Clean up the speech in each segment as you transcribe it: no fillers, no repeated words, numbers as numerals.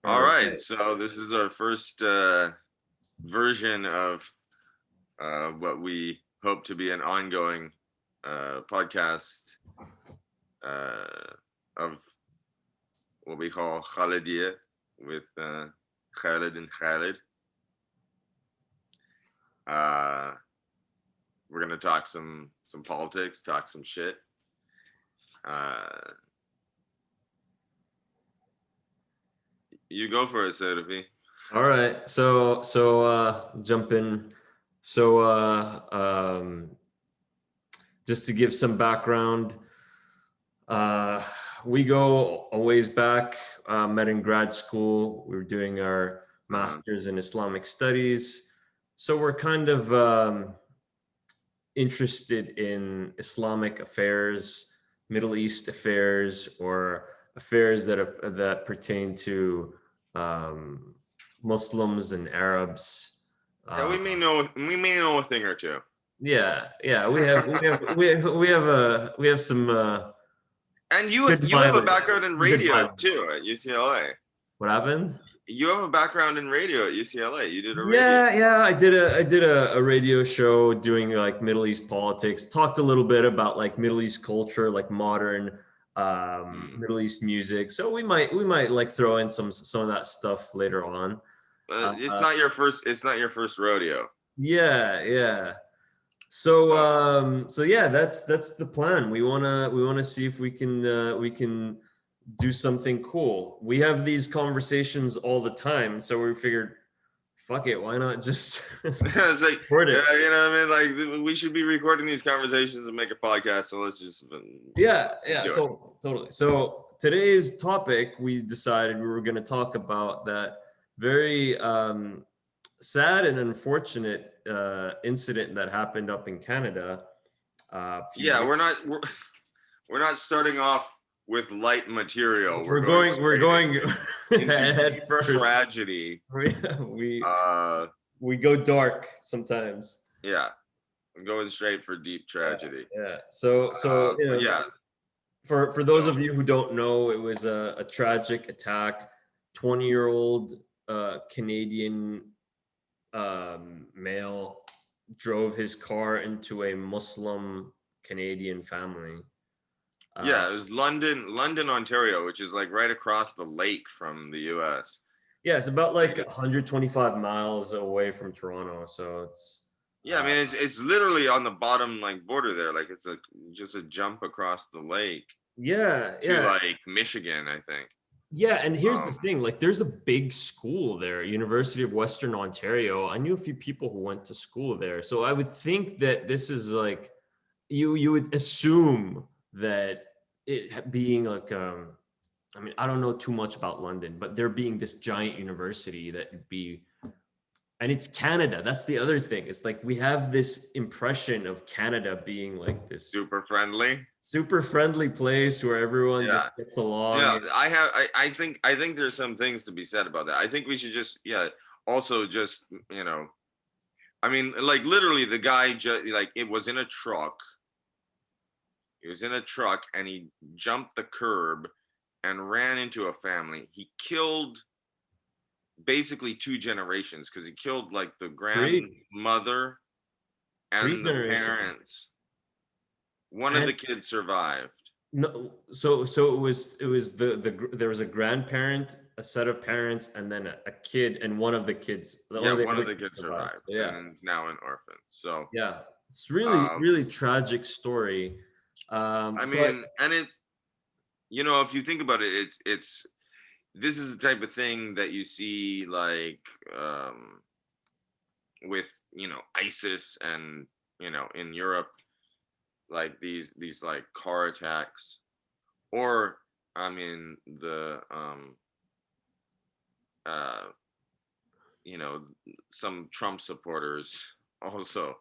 All All right. right, so this is our first version of what we hope to be an ongoing podcast of what we call Khalidiyya with Khalid and Khalid. We're gonna talk some politics, talk some shit. You go for it, Sophie. All right. So jump in. So just to give some background, we go a ways back. Met in grad school. We were doing our masters in Islamic studies. So we're kind of interested in Islamic affairs, Middle East affairs, or affairs that pertain to Muslims and Arabs. Yeah, we may know a thing or two. Yeah, we have some. And you have a background in radio too at UCLA. What happened? You have a background in radio at UCLA. You did a radio. Yeah. I did a radio show doing like Middle East politics. Talked a little bit about like Middle East culture, like modern Middle East music. So we might like throw in some of that stuff later on. It's not your first rodeo. Yeah. So yeah, that's the plan. We wanna see if we can do something cool. We have these conversations all the time, so we figured, fuck it, why not just it's like, record it? Yeah, you know what I mean? Like we should be recording these conversations and make a podcast. So let's just totally. So today's topic, we decided we were going to talk about that very sad and unfortunate incident that happened up in Canada. We're not starting off with light material. We're going head first. Tragedy. We go dark sometimes. Yeah, I'm going straight for deep tragedy. Yeah. So For those of you who don't know, it was a tragic attack. 20-year-old Canadian male drove his car into a Muslim Canadian family. It was London, Ontario, which is like right across the lake from the US. Yeah, it's about like 125 miles away from Toronto. So it's I mean it's literally on the bottom like border there. Like it's just a jump across the lake. To like Michigan, I think. Yeah, and here's the thing, like there's a big school there, University of Western Ontario. I knew a few people who went to school there. So I would think that this is like you would assume that it being like I mean, I don't know too much about London, but there being this giant university that would be, and it's Canada. That's the other thing. It's like we have this impression of Canada being like this super friendly place where everyone just gets along. Yeah, I think there's some things to be said about that. I think we should just also just I mean, like literally the guy it was in a truck. He was in a truck and he jumped the curb and ran into a family. He killed basically 2 generations because he killed like the grandmother and the parents. One of the kids survived. No, so it was there was a grandparent, a set of parents, and then a kid, and one of the kids. One of the kids survived. So, and is now an orphan. So yeah, it's really tragic story. I mean, and it, if you think about it, this is the type of thing that you see like with ISIS and in Europe, like these like car attacks, or I mean the some Trump supporters also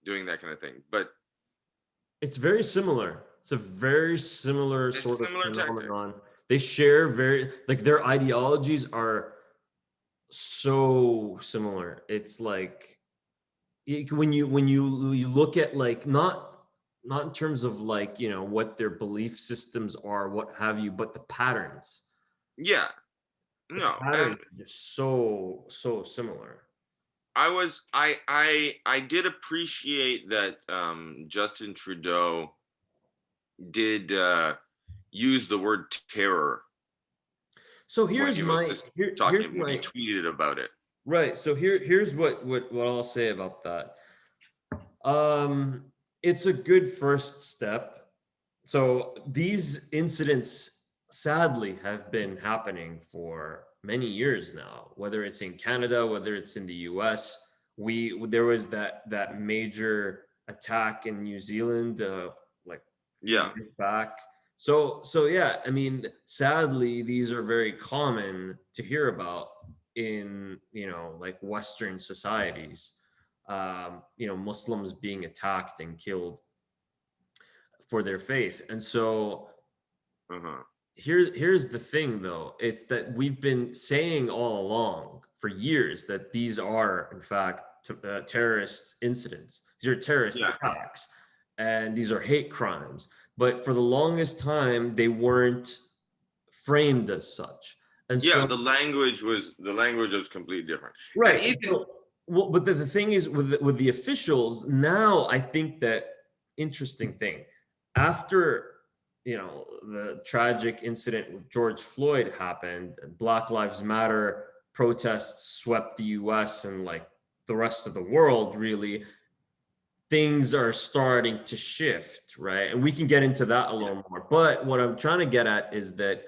doing that kind of thing, but it's very similar. It's a very similar sort of phenomenon. They share their ideologies are so similar. It's like when you look at like not in terms of like what their belief systems are, what have you, but the patterns. Yeah. The No, pattern and is just so similar. I did appreciate that Justin Trudeau did use the word terror So when here's he was my just here's talking, when he my tweeted about it. right. So here's what I'll say about that. Um, it's a good first step. So these incidents sadly have been happening for many years now, whether it's in Canada, whether it's in the US. There was that major attack in New Zealand like a few Yeah. years back. So yeah, I mean, sadly, these are very common to hear about in, like Western societies. Muslims being attacked and killed for their faith. And so Uh-huh. here's the thing though, it's that we've been saying all along for years that these are in fact terrorist incidents. These are terrorist Yeah. attacks and these are hate crimes. But for the longest time, they weren't framed as such. And Yeah, so, the language was completely different. And right. And even so, well, but the thing is with the officials now, I think that interesting thing after the tragic incident with George Floyd happened, Black Lives Matter protests swept the U.S. and like the rest of the world. Really, things are starting to shift, right? And we can get into that a little more. But what I'm trying to get at is that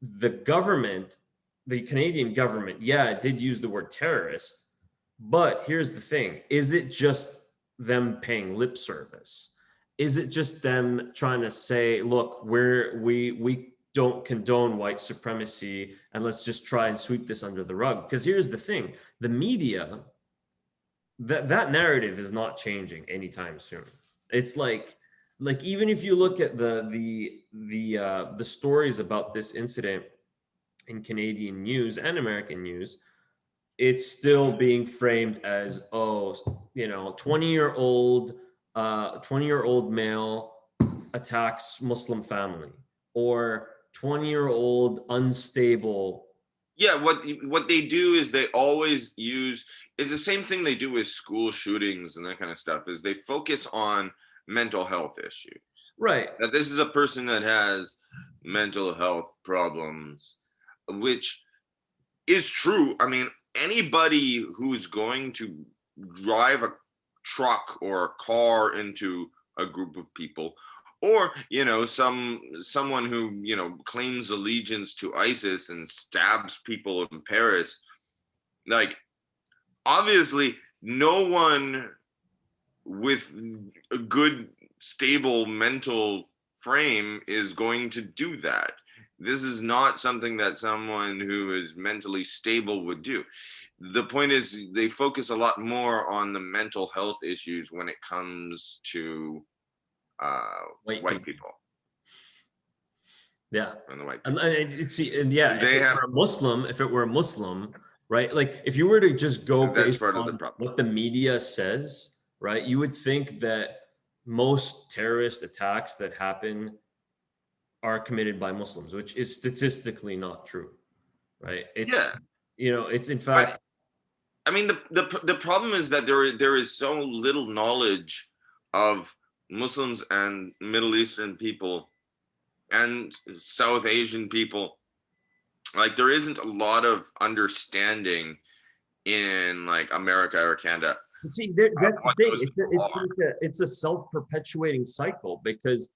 the government, the Canadian government, yeah, it did use the word terrorist. But here's the thing, is it just them paying lip service? Is it just them trying to say, look, we don't condone white supremacy and let's just try and sweep this under the rug? Because here's the thing, the media, that narrative is not changing anytime soon. It's like even if you look at the stories about this incident in Canadian news and American news, it's still being framed as, 20-year-old male attacks Muslim family, or 20-year-old unstable. yeah, what they do is they always use, it's the same thing they do with school shootings and that kind of stuff, is they focus on mental health issues. Right. That this is a person that has mental health problems, which is true. I mean, anybody who's going to drive a truck or a car into a group of people, or someone who claims allegiance to ISIS and stabs people in Paris, like, obviously no one with a good stable mental frame is going to do that. This is not something that someone who is mentally stable would do. The point is they focus a lot more on the mental health issues when it comes to white people Yeah. and the white And, people. yeah, And they have, if it were a Muslim, right? Like if you were to just go that's based part of the on problem. what the media says, right? You would think that most terrorist attacks that happen are committed by Muslims, which is statistically not true, right? Yeah, It's in but fact, I mean, the problem is that there is so little knowledge of Muslims and Middle Eastern people and South Asian people. Like, there isn't a lot of understanding in like America or Canada see, of that's the what thing. those people are. It's a self-perpetuating cycle because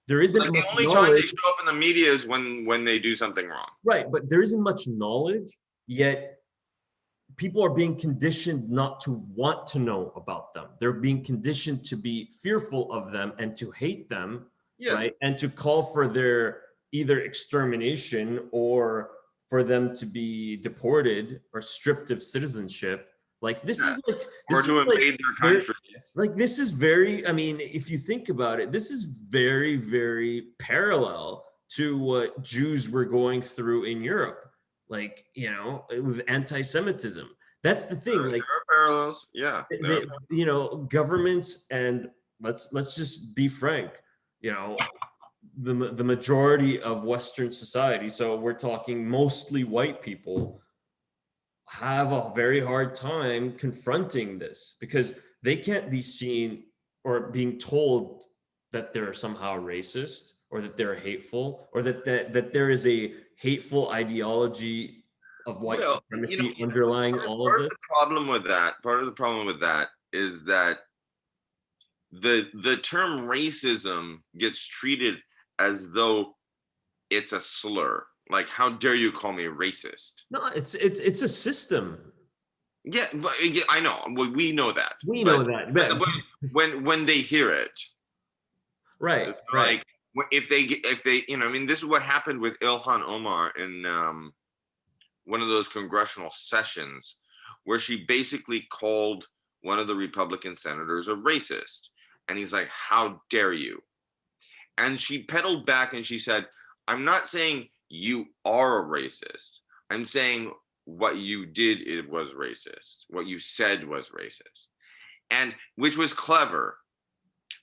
there isn't Like, the much only time they knowledge. show up in the media is when they do something wrong. Right, but there isn't much knowledge, yet people are being conditioned not to want to know about them. They're being conditioned to be fearful of them and to hate them, Yes. right? And to call for their either extermination or for them to be deported or stripped of citizenship. Like this Yeah. is like Or this is to like invade their very, countries. like this is very, I mean, if you think about it, this is very, very parallel to what Jews were going through in Europe, like, with anti-Semitism. That's the thing. Like, There are parallels. Yeah. governments, and let's just be frank, you know, the majority of Western society, so we're talking mostly white people, have a very hard time confronting this because they can't be seen or being told that they're somehow racist or that they're hateful or that there is a hateful ideology of white Well, supremacy underlying all of part of this. the problem with that, is that the term racism gets treated as though it's a slur. Like, how dare you call me racist? No, it's a system. Yeah, but I know we know that, We know that, but when they hear it, right, right, like if they I mean, this is what happened with Ilhan Omar in one of those congressional sessions where she basically called one of the Republican senators a racist, and he's like, "How dare you?" And she pedaled back and she said, "I'm not saying you are a racist. I'm saying what you did, it was racist. What you said was racist." And which was clever.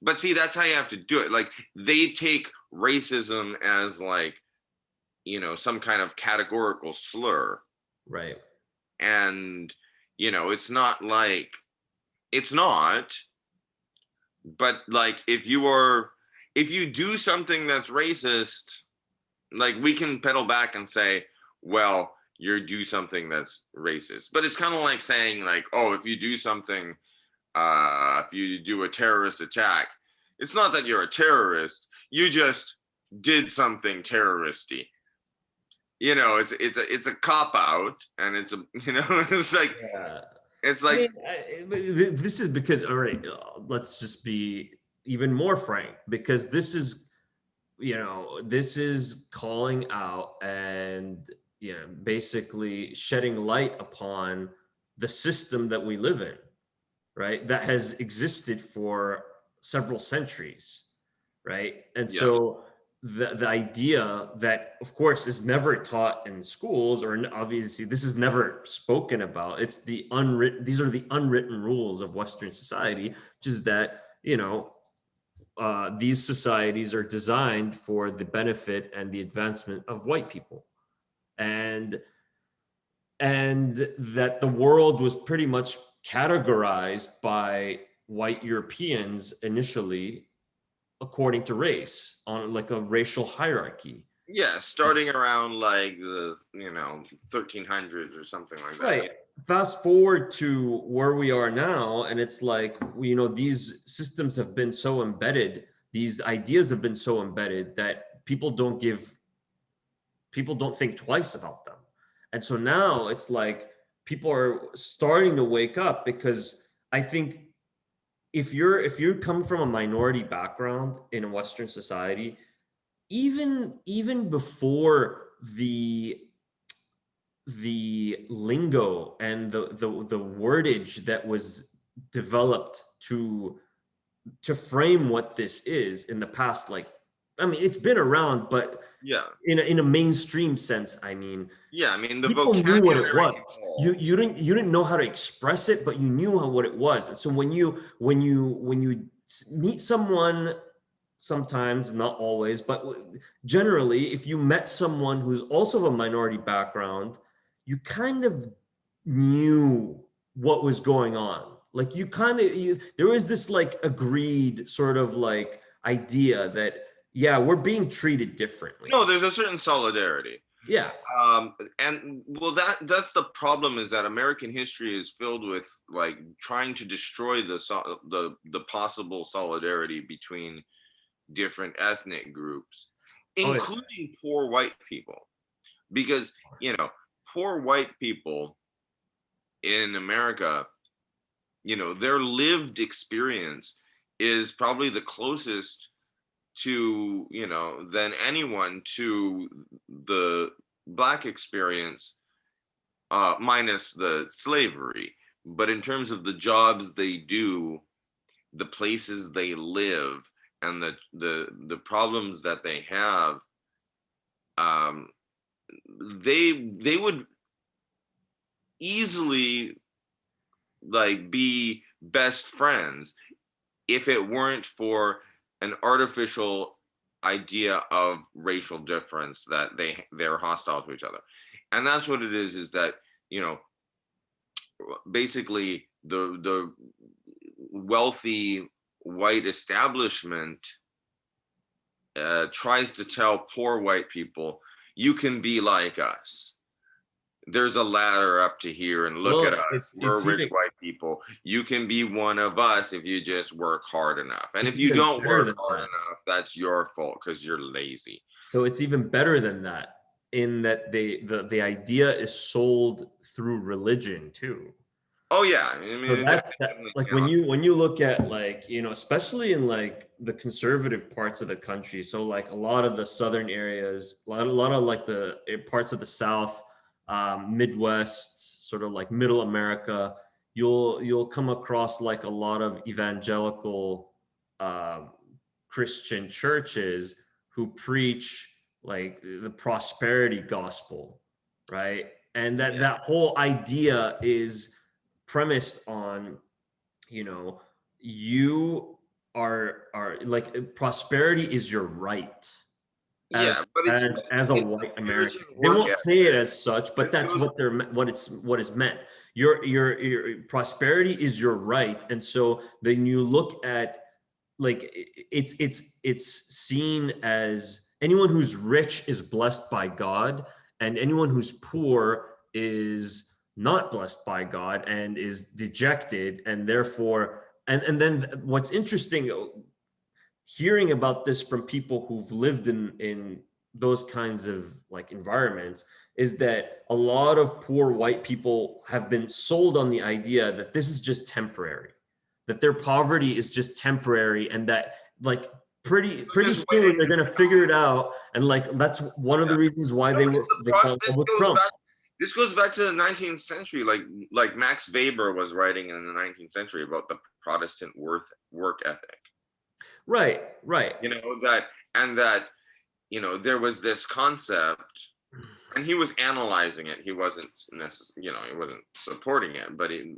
But see, that's how you have to do it. Like, they take racism as, like, some kind of categorical slur. right. And, it's not like, it's not, but like, if you do something that's racist, like, we can pedal back and say, well, you do something that's racist. But it's kind of like saying, like, oh, if you do something, if you do a terrorist attack, it's not that you're a terrorist, you just did something terroristy. It's a cop out, and it's a it's like, Yeah. it's I like mean, this is because, all right, let's just be even more frank, because this is calling out and, basically shedding light upon the system that we live in, right? That has existed for several centuries, right? And yeah, so the idea that, of course, is never taught in schools, or obviously this is never spoken about. It's the unwritten, these are the unwritten rules of Western society, which is that, these societies are designed for the benefit and the advancement of white people. And that the world was pretty much categorized by white Europeans initially according to race, on like a racial hierarchy. yeah, starting around like the 1300s or something like that. Right. Fast forward to where we are now, and it's like, these systems have been so embedded, these ideas have been so embedded that people don't think twice about them. And so now it's like people are starting to wake up, because I think if you come from a minority background in a Western society, even before the lingo and the wordage that was developed to frame what this is in the past, like, I mean, it's been around, but Yeah, in a mainstream sense, I mean, yeah. I mean, the people knew what it vocabulary was. You evolved. you didn't you didn't know how to express it, but you knew what it was. And so when you meet someone, sometimes, not always, but generally, if you met someone who's also of a minority background, you kind of knew what was going on. Like, there was this like agreed sort of like idea that, yeah, we're being treated differently. No, there's a certain solidarity. Yeah. And well, that's the problem, is that American history is filled with, like, trying to destroy the possible solidarity between different ethnic groups, Oh, yeah. including poor white people, because poor white people in America, their lived experience is probably the closest to than anyone to the Black experience, minus the slavery. But in terms of the jobs they do, the places they live, and the problems that they have, um, they would easily, like, be best friends if it weren't for an artificial idea of racial difference, that they're hostile to each other. And that's what it is that, you know, basically the wealthy white establishment tries to tell poor white people, you can be like us. There's a ladder up to here, and look at Well, us. We're it's rich even white people. You can be one of us if you just work hard enough. And it's if you even don't better work than hard that. enough, that's your fault because you're lazy. So it's even better than that in that the idea is sold through religion too. Oh yeah, I So mean, that's that, definitely, like you know, when you look at, like, you know, especially in like the conservative parts of the country, so like a lot of the southern areas, a lot of like the parts of the South, Midwest, sort of like middle America, you'll come across like a lot of evangelical um, Christian churches who preach like the prosperity gospel, right? And that yeah, that whole idea is premised on, you know, you are like prosperity is your right yeah, but as a it's white Puritan American. They work won't ethic. say it as such, but This that's goes, what what is meant. Your prosperity is your right, and so then you look at like it's seen as anyone who's rich is blessed by God, and anyone who's poor is not blessed by God and is dejected, and therefore and then what's interesting hearing about this from people who've lived in those kinds of like environments is that a lot of poor white people have been sold on the idea that this is just temporary, that their poverty is just temporary, and that like pretty just soon they're waiting. going to figure it out, and like that's one of the reasons why No, they fell in love with Trump. this goes back to the 19th century. Like Max Weber was writing in the 19th century about the Protestant work ethic. Right. You know that, and that, you know, there was this concept, and he was analyzing it. He wasn't necessarily, you know, he wasn't supporting it, but he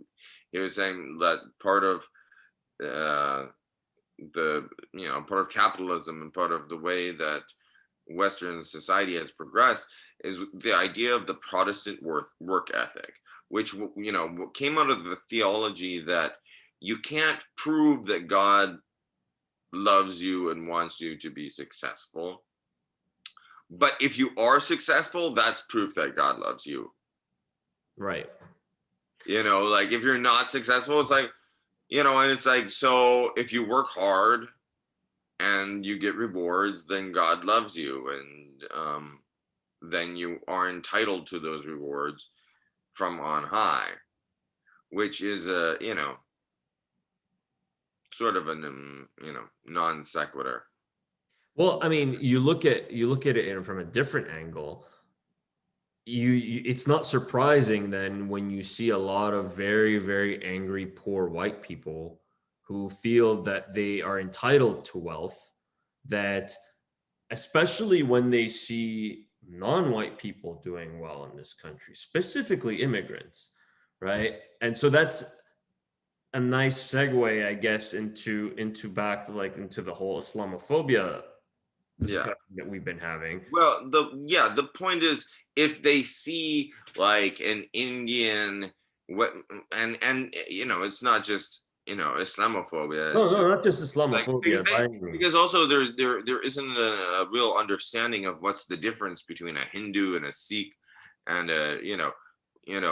was saying that part of uh, part of capitalism and part of the way that Western society has progressed is the idea of the Protestant work ethic, which, you know, came out of the theology that you can't prove that God loves you and wants you to be successful. But if you are successful, that's proof that God loves you. Right. You know, like if you're not successful, it's like, you know, and it's like, so if you work hard and you get rewards, then God loves you. And then you are entitled to those rewards from on high, which is a, you know, sort of an, you know, non sequitur. Well, I mean, you look at it from a different angle. It's not surprising then when you see a lot of very angry poor white people who feel that they are entitled to wealth, that especially when they see non-white people doing well in this country, specifically immigrants, right? And so that's a nice segue, I guess, into back to like into the whole Islamophobia Yeah. discussion that we've been having. Well, the point is, if they see like an Indian, what, and you know, it's not just, you know, Islamophobia. No, It's just no, not just like Islamophobia by any because means. also there isn't a real understanding of what's the difference between a Hindu and a Sikh and a,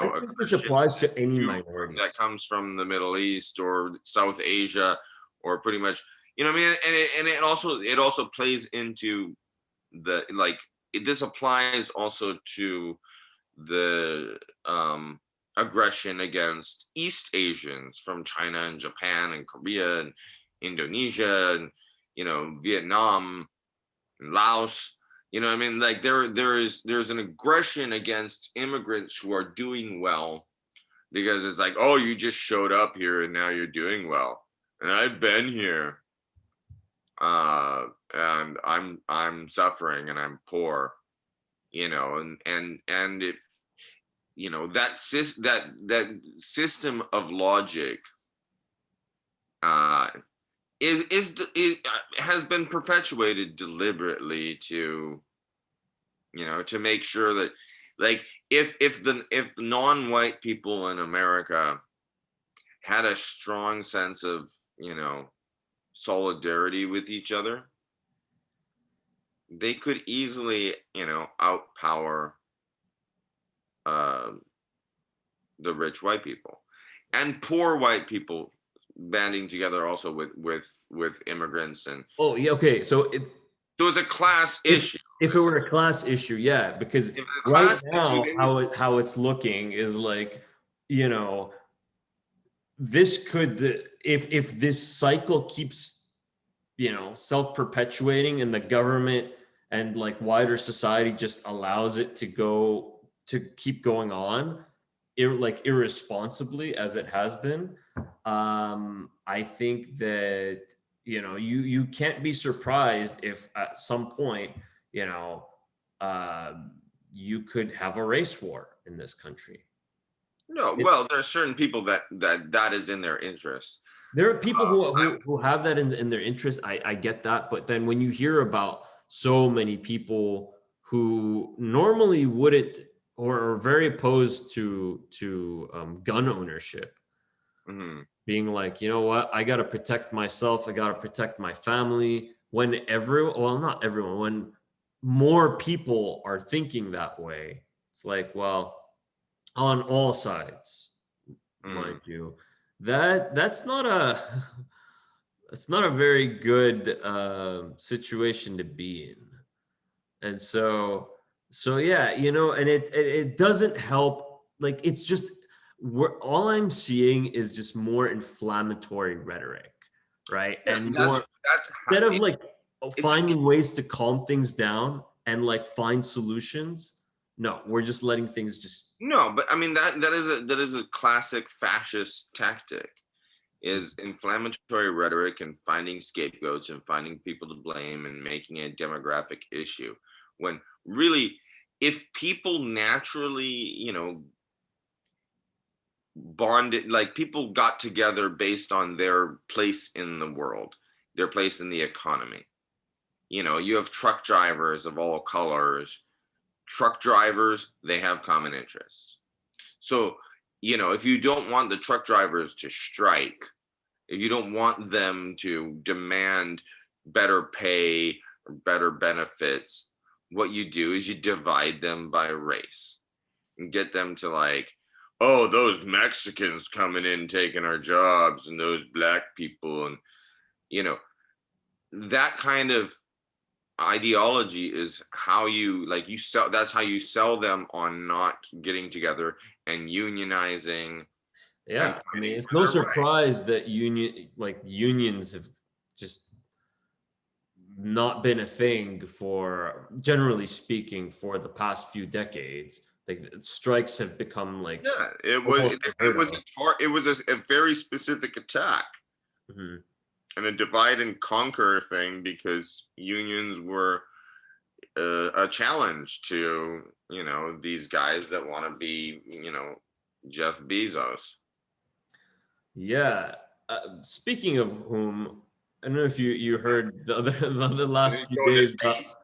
I a think this Christian applies to any Jew that minorities. comes from the Middle East or South Asia, or pretty much, you know what I mean. And it also plays into the, like, this applies also to the aggression against East Asians from China and Japan and Korea and Indonesia and, you know, Vietnam and Laos. You know what I mean? Like there's an aggression against immigrants who are doing well, because it's like, oh, you just showed up here and now you're doing well, and I've been here, and I'm suffering and I'm poor, you know. And if, you know, that system of logic, uh has been perpetuated deliberately to, to make sure that, like, if the non-white people in America had a strong sense of, solidarity with each other, they could easily, outpower uh, the rich white people and poor white people banding together also with immigrants. And Oh yeah, okay. so it's a class If issue. if it were a class issue, yeah, because If it's a right class issue, now then how it's looking is like, you know, this could, if this cycle keeps, self-perpetuating, and the government and like wider society just allows it to keep going on, like irresponsibly as it has been, I think that, you can't be surprised if at some point, you know uh, you could have a race war in this country. no, It, well, there are certain people that is in their interest. there are people Uh, who have that in their interest. I get that, but then when you hear about so many people who normally wouldn't, or are very opposed to gun ownership, mhm. being like, you know what, I got to protect myself, I got to protect my family. When everyone, well, not everyone, when more people are thinking that way, it's like, well, on all sides, mind Mm. you, that's not a that's not a very good situation to be in. And so yeah, and it doesn't help. Like, it's just, all I'm seeing is just more inflammatory rhetoric, right? Yeah, And that's more, that's instead of like it's finding ways to calm things down and like find solutions, no, we're just letting things just. no, but I mean that is a classic fascist tactic, is inflammatory rhetoric and finding scapegoats and finding people to blame and making it a demographic issue, when really, if people naturally, bonded, like people got together based on their place in the world, their place in the economy. You have truck drivers of all colors. Truck drivers, they have common interests. So, if you don't want the truck drivers to strike, if you don't want them to demand better pay or better benefits, what you do is you divide them by race and get them to, like, oh, those Mexicans coming in taking our jobs and those black people. And, you know, that kind of ideology is how you, like, you sell, that's how you sell them on not getting together and unionizing and Yeah, I mean, fighting it's for no their right. surprise that unions have just not been a thing for, generally speaking, for the past few decades. Like, strikes have become like Yeah, it was almost it, it unheard was of. it was a very specific attack Mhm. and a divide and conquer thing, because unions were a challenge to, these guys that want to be, Jeff Bezos. Yeah. Speaking of whom, I don't know if you heard the And he's last few going to days about space.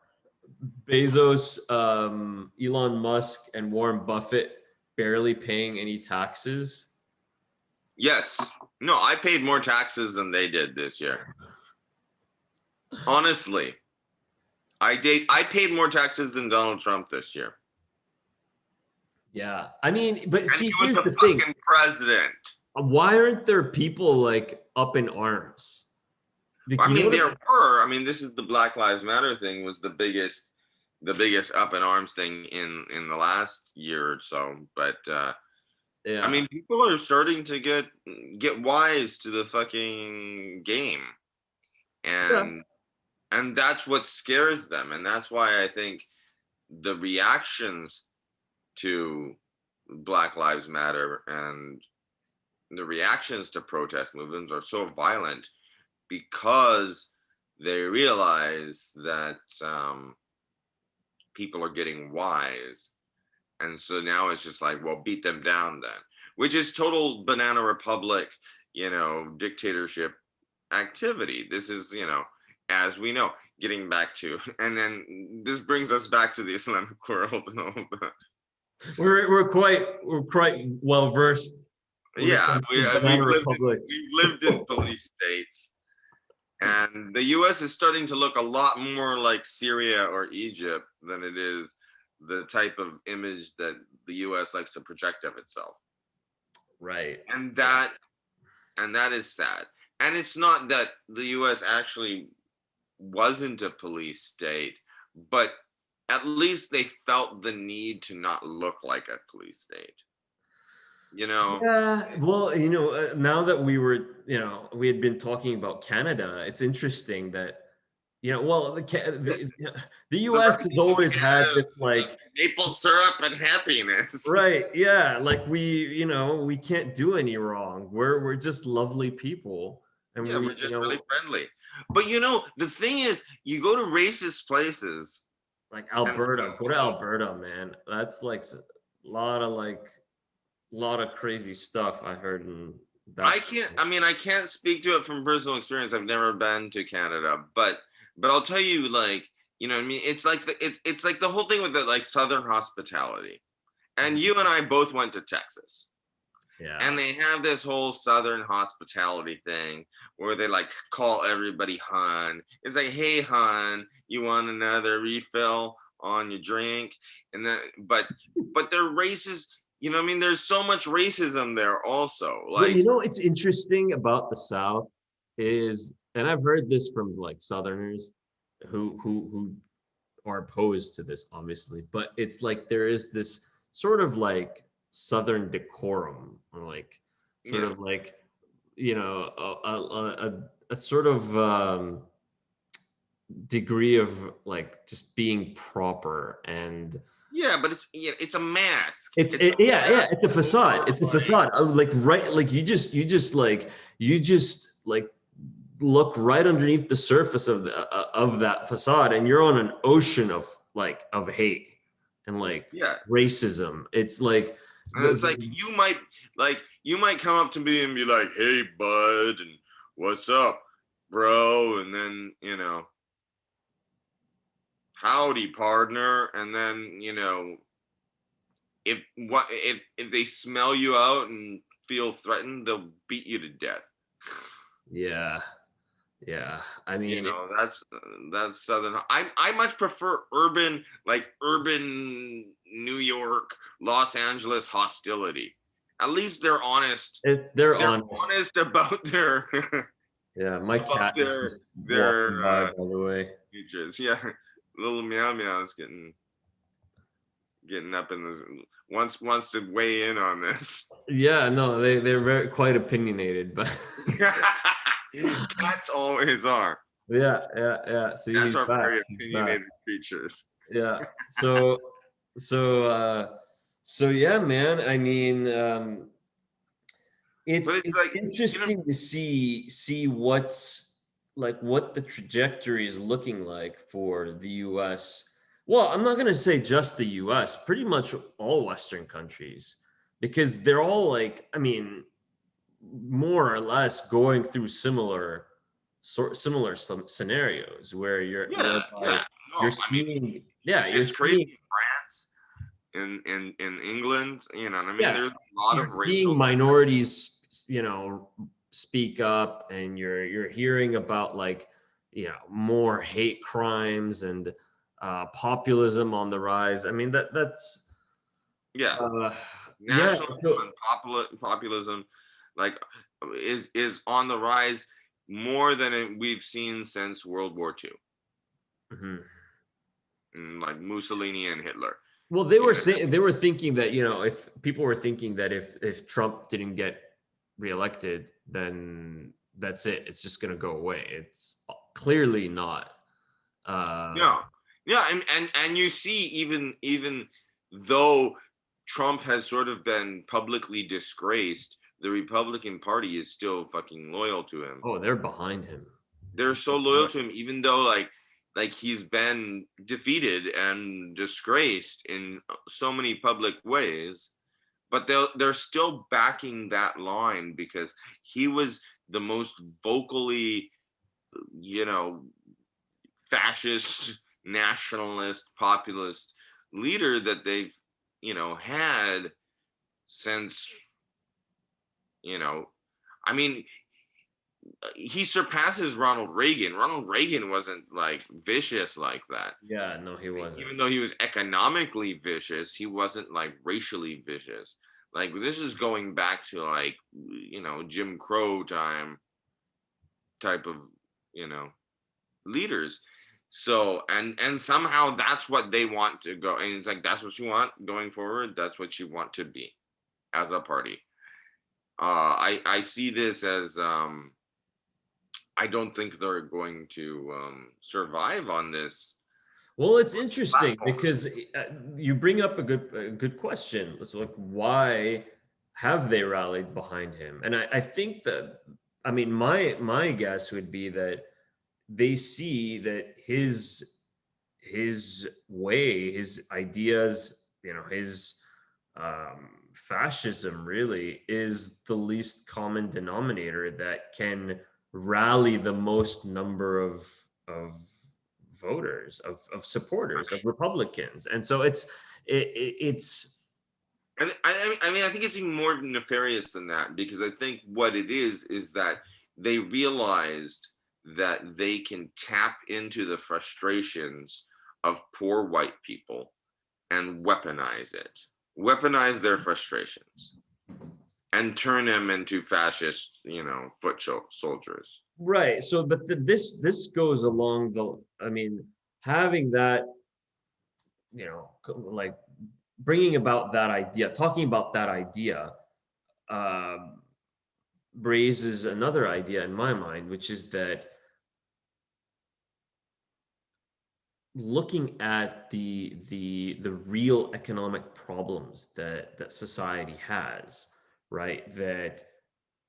Bezos, Elon Musk, and Warren Buffett barely paying any taxes. Yes. No, I paid more taxes than they did this year. Honestly, I paid more taxes than Donald Trump this year. Yeah, I mean, but And he see, was here's the the thing: fucking president. why aren't there people like up in arms? Like, I you know mean, what? there were. I mean, this is the Black Lives Matter thing was the biggest up in arms thing in the last year or so. But I Yeah, mean, people are starting to get wise to the fucking game, yeah, and that's what scares them, and that's why I think the reactions to Black Lives Matter and the reactions to protest movements are so violent, because they realize that people are getting wise. And so now it's just like, well, beat them down then, which is total banana republic, dictatorship activity. This is, as we know, getting back to, and then this brings us back to the Islamic world and all that. We're quite well versed when it Yeah, comes to banana republics. we've lived in police states, and the U.S. is starting to look a lot more like Syria or Egypt than it is the type of image that the U.S. likes to project of itself, Right. and that is sad. And it's not that the U.S. actually wasn't a police state, but at least they felt the need to not look like a police state. Yeah, well, now that we had been talking about Canada, it's interesting that, well, the The U.S. has version of always had Canada this of like, maple syrup and happiness. right, yeah, like we can't do any wrong. We're just lovely people, and Yeah, we're just really friendly. But the thing is, you go to racist places, like and Alberta. Go to Alberta, man. That's like a lot of crazy stuff I heard in that. I can't speak to it from personal experience. I've never been to Canada, but I'll tell you, like, what I mean, it's like it's like the whole thing with the like Southern hospitality. And you and I both went to Texas. Yeah. And they have this whole Southern hospitality thing where they like call everybody hun. It's like, hey hun, you want another refill on your drink? And then but they're racist. What I mean? There's so much racism there also. Like, it's interesting about the South is, and I've heard this from like Southerners who are opposed to this, obviously, but it's like there is this sort of like Southern decorum, or like sort of like, a sort of degree of like just being proper. And yeah, but it's a mask. it's a facade. It's a facade. Like, right, like you just like look right underneath the surface of that facade, and you're on an ocean of hate and like racism. It's like, and it's like you might come up to me and be like, hey bud, and what's up, bro, and then howdy partner, and then if they smell you out and feel threatened, they'll beat you to death. Yeah. I mean, that's Southern. I much prefer urban New York, Los Angeles hostility. At least they're honest. They're honest about their yeah. My cat is just their walking by the way. features. Yeah, little meow meows getting up in the wants to weigh in on this. Yeah, no, they're quite opinionated, but cats always are. Yeah. See, cats are very opinionated creatures. Yeah. So yeah, man. I mean, it's like interesting to see what's like what the trajectory is looking like for the U.S. Well, I'm not going to say just the U.S., pretty much all Western countries, because they're all like, I mean, more or less going through similar scenarios where you're seeing, you're seeing France, in England, I mean, there's a lot of racial minorities, speak up, and you're hearing about like, more hate crimes and populism on the rise. I mean, that's nationalism and populism like is on the rise more than we've seen since World War II. Mm-hmm. And like Mussolini and Hitler. Well, they were thinking that, if people were thinking that if Trump didn't get reelected, then that's it. It's just going to go away. It's clearly not. And you see, even though Trump has sort of been publicly disgraced, the Republican Party is still fucking loyal to him. Oh, they're behind him. They're so loyal to him, even though like he's been defeated and disgraced in so many public ways, but they're still backing that line because he was the most vocally, you know, fascist, nationalist, populist leader that they've, you know, had since, you know, I mean, he surpasses Ronald Reagan. Ronald Reagan wasn't like vicious like that. Yeah, no, he wasn't. Even though he was economically vicious, he wasn't like racially vicious. Like this is going back to like, you know, Jim Crow time type of, you know, leaders. So and somehow that's what they want to go. And it's like that's what you want going forward. That's what you want to be as a party. I see this as I don't think they're going to survive on this Well, it's interesting platform. because you bring up a good question. So, like, why have they rallied behind him? And I think that, I mean, my guess would be that they see that his way, his ideas, you know, his fascism really is the least common denominator that can rally the most number of voters, of supporters, of Republicans. And so it's I mean, I think it's even more nefarious than that because I think what it is that they realized that they can tap into the frustrations of poor white people and weaponize their frustrations, and turn them into fascist, you know, soldiers. right. So, but this goes along the, I mean, having that, you know, like bringing about that idea, talking about that idea, um, raises another idea in my mind, which is that looking at the real economic problems that society has, right? That,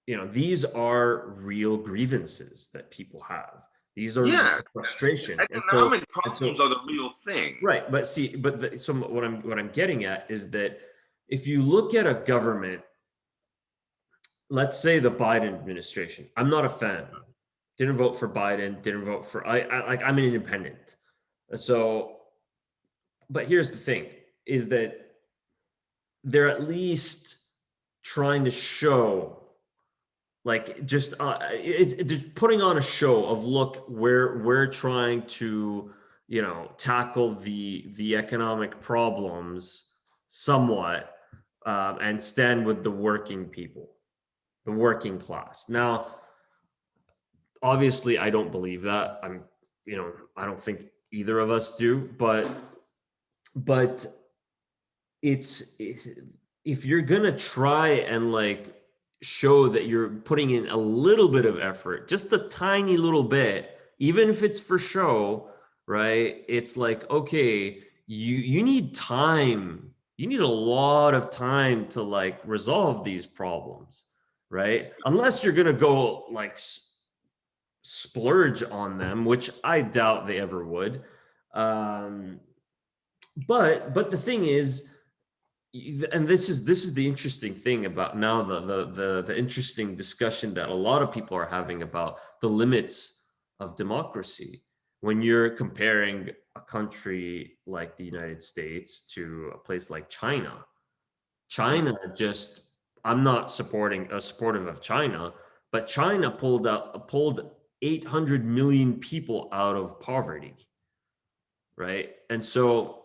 you know, these are real grievances that people have. These are Yeah, real frustration, economic and problems so are the real thing. right. But see, so what I'm getting at is that if you look at a government, let's say the Biden administration, I'm not a fan. Didn't vote for Biden. Didn't vote for I like I'm an independent. So, but here's the thing: is that they're at least trying to show, like, just they're putting on a show of, look, we're trying to, you know, tackle the economic problems somewhat, and stand with the working people, the working class. Now, obviously, I don't believe that. You know, I don't think either of us do, but if you're gonna try and like show that you're putting in a little bit of effort, just a tiny little bit, even if it's for show, right? It's like, okay, you need time. You need a lot of time to like resolve these problems, right? Unless you're gonna go like splurge on them, which I doubt they ever would. Um, but the thing is, and this is the interesting thing about now, the interesting discussion that a lot of people are having about the limits of democracy when you're comparing a country like the United States to a place like China. China just, I'm not supportive of China, but China pulled 800 million people out of poverty, right? And so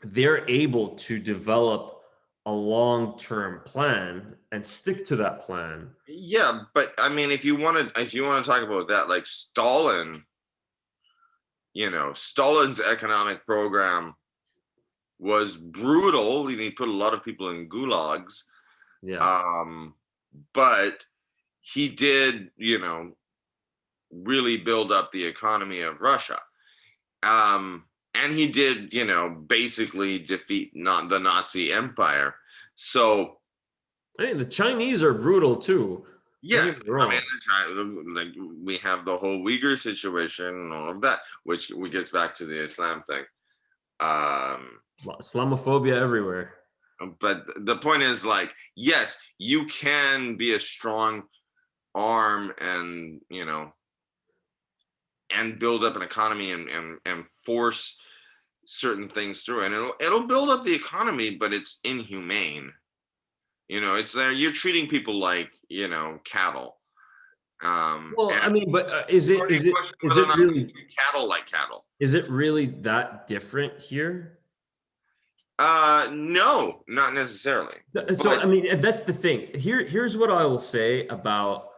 they're able to develop a long-term plan and stick to that plan. Yeah, but I mean, if you want to talk about that, like Stalin, you know, Stalin's economic program was brutal. He put a lot of people in gulags. Yeah. Um, but he did, you know, really build up the economy of Russia. And he did, you know, basically defeat not the Nazi Empire. So I mean, the Chinese are brutal too. Don't yeah, get me I wrong. mean, like we have the whole Uyghur situation and all of that, which gets back to the Islam thing. Um, Islamophobia everywhere. but the point is, like, yes, you can be a strong arm and, and build up an economy and force certain things through, and it'll build up the economy, but it's inhumane. It's you're treating people like, cattle. Well, I And mean, but already question is whether or it not we really should treat cattle like cattle. is it really that different here? No, not necessarily. So But I mean, that's the thing. Here's what I will say about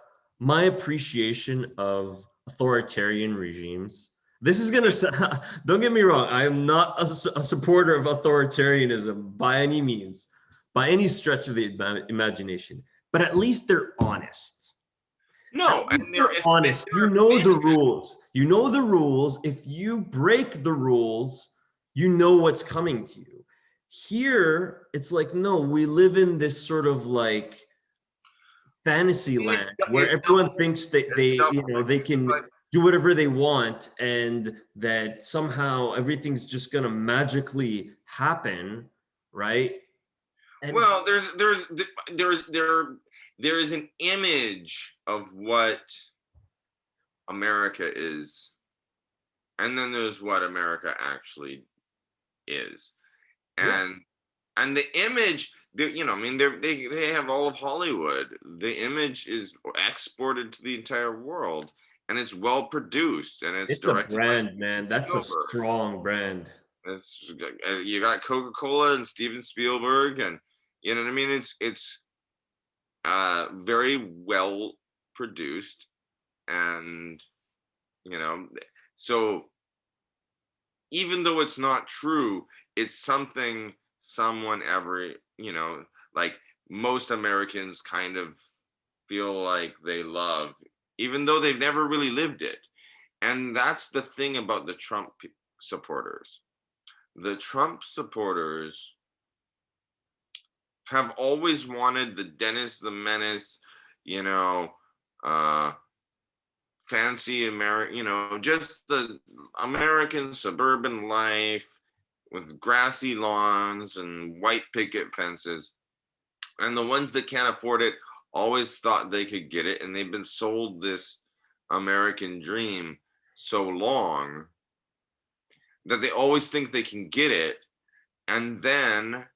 my appreciation of authoritarian regimes. This is gonna don't get me wrong. I am not a supporter of authoritarianism by any means, by any stretch of the imagination. But at least they're honest. no, At and least they're honest. You know the rules. You know the rules. If you break the rules, you know what's coming to you. Here, it's like, no, we live in this sort of like fantasy land where everyone thinks that they can do whatever they want and that somehow everything's just gonna magically happen, right? And well, there is an image of what America is, and then there's what America actually is. yeah, And the image, I mean, they have all of Hollywood. The image is exported to the entire world, and it's well produced, and it's it's a directed by brand, Steven man. That's a Spielberg. strong brand. It's, you got Coca-Cola and Steven Spielberg, and you know what I mean. It's very well produced, and so even though it's not true, it's something someone like most Americans kind of feel like they love, even though they've never really lived it. And that's the thing about the Trump supporters. The Trump supporters have always wanted the Dennis the Menace, you know, uh, fancy American, just the American suburban life with grassy lawns and white picket fences. And the ones that can't afford it always thought they could get it. And they've been sold this American dream so long that they always think they can get it. And then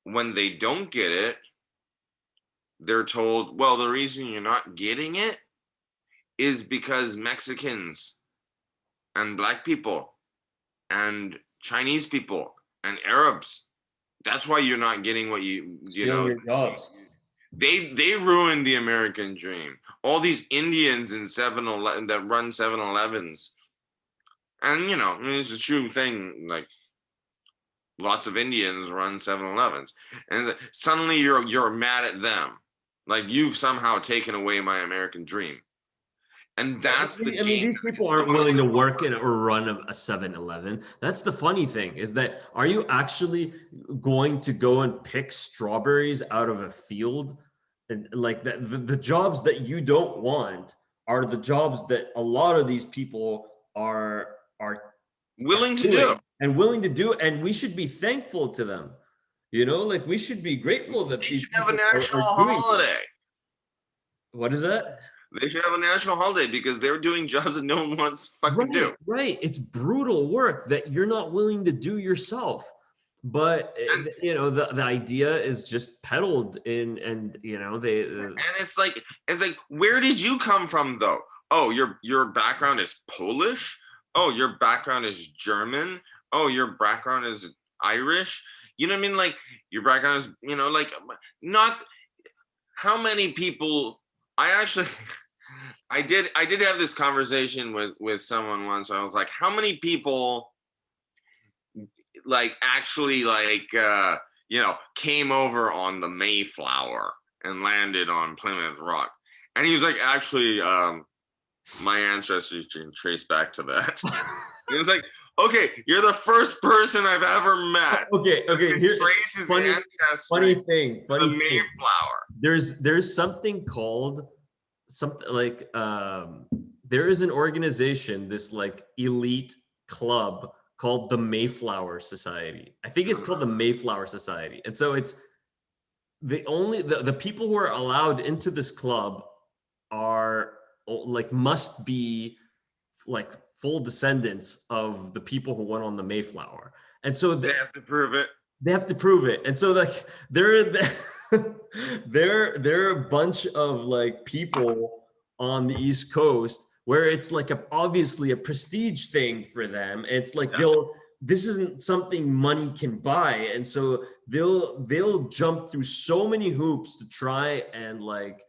when they don't get it, they're told, well, the reason you're not getting it is because Mexicans and Black people and Chinese people and Arabs, that's why you're not getting what you Stealing your jobs. They ruined the American dream. All these Indians in 7-Eleven that run 7-Elevens. And I mean, it's a true thing, like lots of Indians run 7-Elevens. And suddenly you're mad at them. Like you've somehow taken away my American dream. And that's the I mean, game. these people aren't willing to work in or run a 7-Eleven. That's the funny thing is that are you actually going to go and pick strawberries out of a field? And like that, the jobs that you don't want are the jobs that a lot of these people are willing to do. And willing to do. And we should be thankful to them. Like we should be grateful that they these should have a people national are doing holiday. this. What is that? They should have a national holiday because they're doing jobs that no one wants to fucking do. Right. It's brutal work that you're not willing to do yourself. But the idea is just peddled in, and they and it's like where did you come from though? Oh, your background is Polish. Oh, your background is German. Oh, your background is Irish. You know what I mean? Like your background is like not how many people. I did have this conversation with someone once. I was like, how many people like actually like came over on the Mayflower and landed on Plymouth Rock? And he was like, actually my ancestors can trace back to that. It was like, okay, you're the first person I've ever met. Okay. Here, trace his funny thing. the Mayflower. There's something called something like there is an organization, this like elite club called the Mayflower Society. I think it's called the Mayflower Society. And so it's the people who are allowed into this club are like must be like full descendants of the people who went on the Mayflower. And so They have to prove it. they have to prove it. And so like there there are a bunch of like people on the East Coast where it's like obviously a prestige thing for them. It's like Yeah. this isn't something money can buy, and so they'll jump through so many hoops to try and like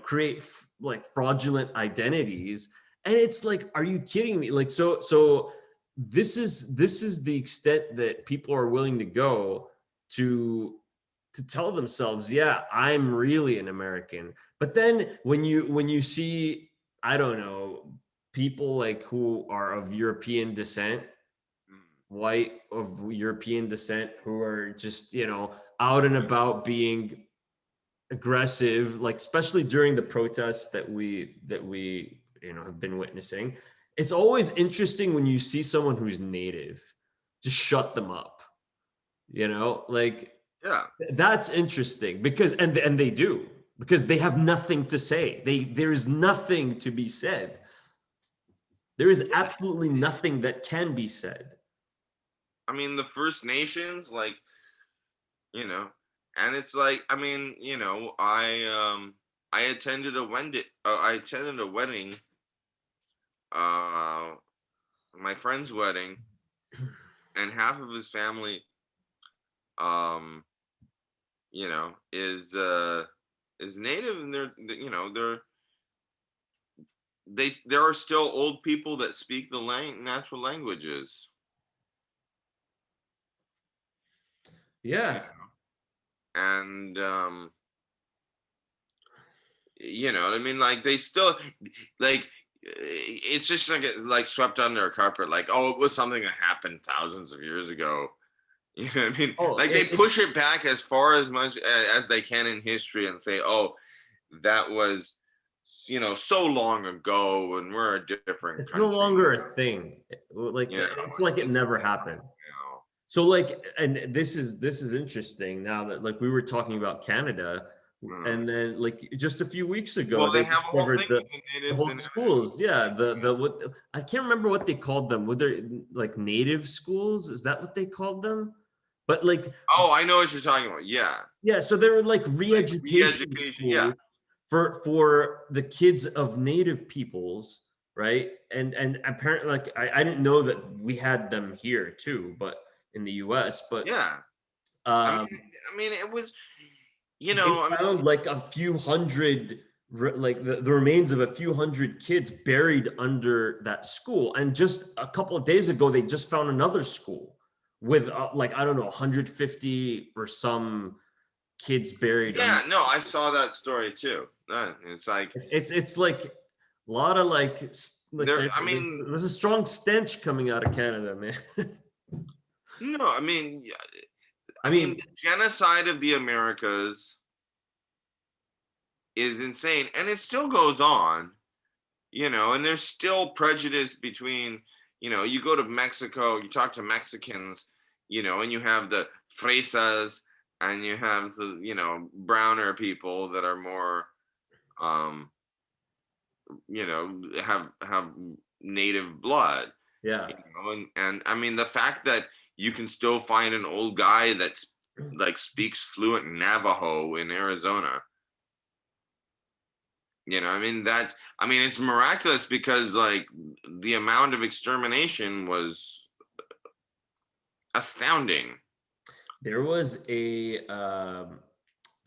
create like fraudulent identities. And it's like, are you kidding me? Like so this is the extent that people are willing to go to tell themselves, yeah, I'm really an American. But then when you see, I don't know, people like who are of European descent, Mm. white of European descent, who are just, out and about being aggressive, like especially during the protests that we have been witnessing. It's always interesting when you see someone who's native, just shut them up, like Yeah. that's interesting because and they do, because they have nothing to say. There's nothing to be said. There is absolutely nothing that can be said. I mean, the First Nations, like, you know, and it's like, I mean, I attended a wedding, uh, my friend's wedding, and half of his family, um, is native, and there are still old people that speak the natural languages. Yeah. And I mean, like, they still, like, it's just like swept under a carpet, like, oh, it was something that happened thousands of years ago. You know what I mean? Oh, Like, they push it back as far as much as they can in history and say, oh, that was so long ago, and we're a different it's no country longer now. a thing. Like You know, it's like it it's never happened. now. So like, and this is interesting now that like we were talking about Canada, Mm. and then like just a few weeks ago Well, they they have a whole discovered thing the with the the natives whole and schools. Yeah, the what, I can't remember what they called them. Were there like native schools? Is that what they called them? But like, oh, I know what you're talking about. Yeah, yeah, so they were like like re-education re-education. Yeah, schools for the kids of native peoples, right? And apparently, like I didn't know that we had them here too, but in the US. But yeah. I mean, um it was, they I mean, found like a few hundred, like the remains of a few hundred kids buried under that school. And just a couple of days ago they just found another school with like, I don't know, 150 or some kids buried under. yeah. No, I saw that story too. It's like It's like a lot of like like there. I mean, there's a strong stench coming out of Canada, man. no, I mean, yeah, I I mean, mean, the genocide of the Americas is insane, and it still goes on. And there's still prejudice between, you go to Mexico, you talk to Mexicans, and you have the fresas, and you have the, browner people that are more, um, have native blood, yeah. and I mean, the fact that you can still find an old guy that's like speaks fluent Navajo in Arizona. I mean, it's miraculous because like the amount of extermination was astounding. There was a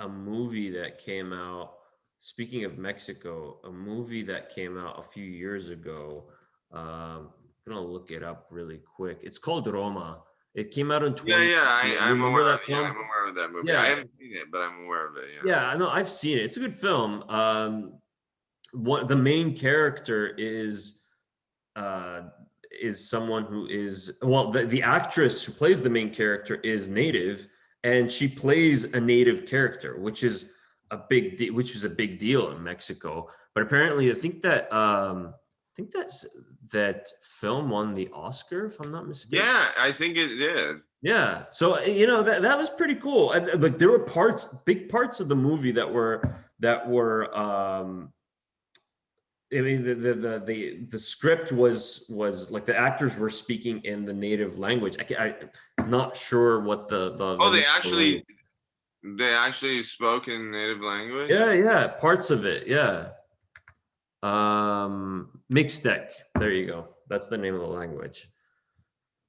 movie that came out. Speaking of Mexico, a movie that came out a few years ago. I'm gonna look it up really quick. It's called Roma. It came out in Yeah, yeah, 2020. You I'm remember aware of that it. Yeah, film? I'm aware of that movie. I Yeah, haven't seen it, but I'm aware of it. Yeah. yeah. I know. I've seen it. It's a good film. The main character uh, is someone who is, well, the actress who plays the main character is native, and she plays a native character, which is which is a big deal in Mexico. But apparently, I think that film won the Oscar, if I'm not mistaken. Yeah, I think it did. Yeah, so that was pretty cool. And like there were big parts of the movie that were I mean, the script was like the actors were speaking in the native language. I'm not sure what Oh, the name of the language. they actually spoke in native language. Yeah, parts of it. Yeah. Mixtec. There you go. That's the name of the language.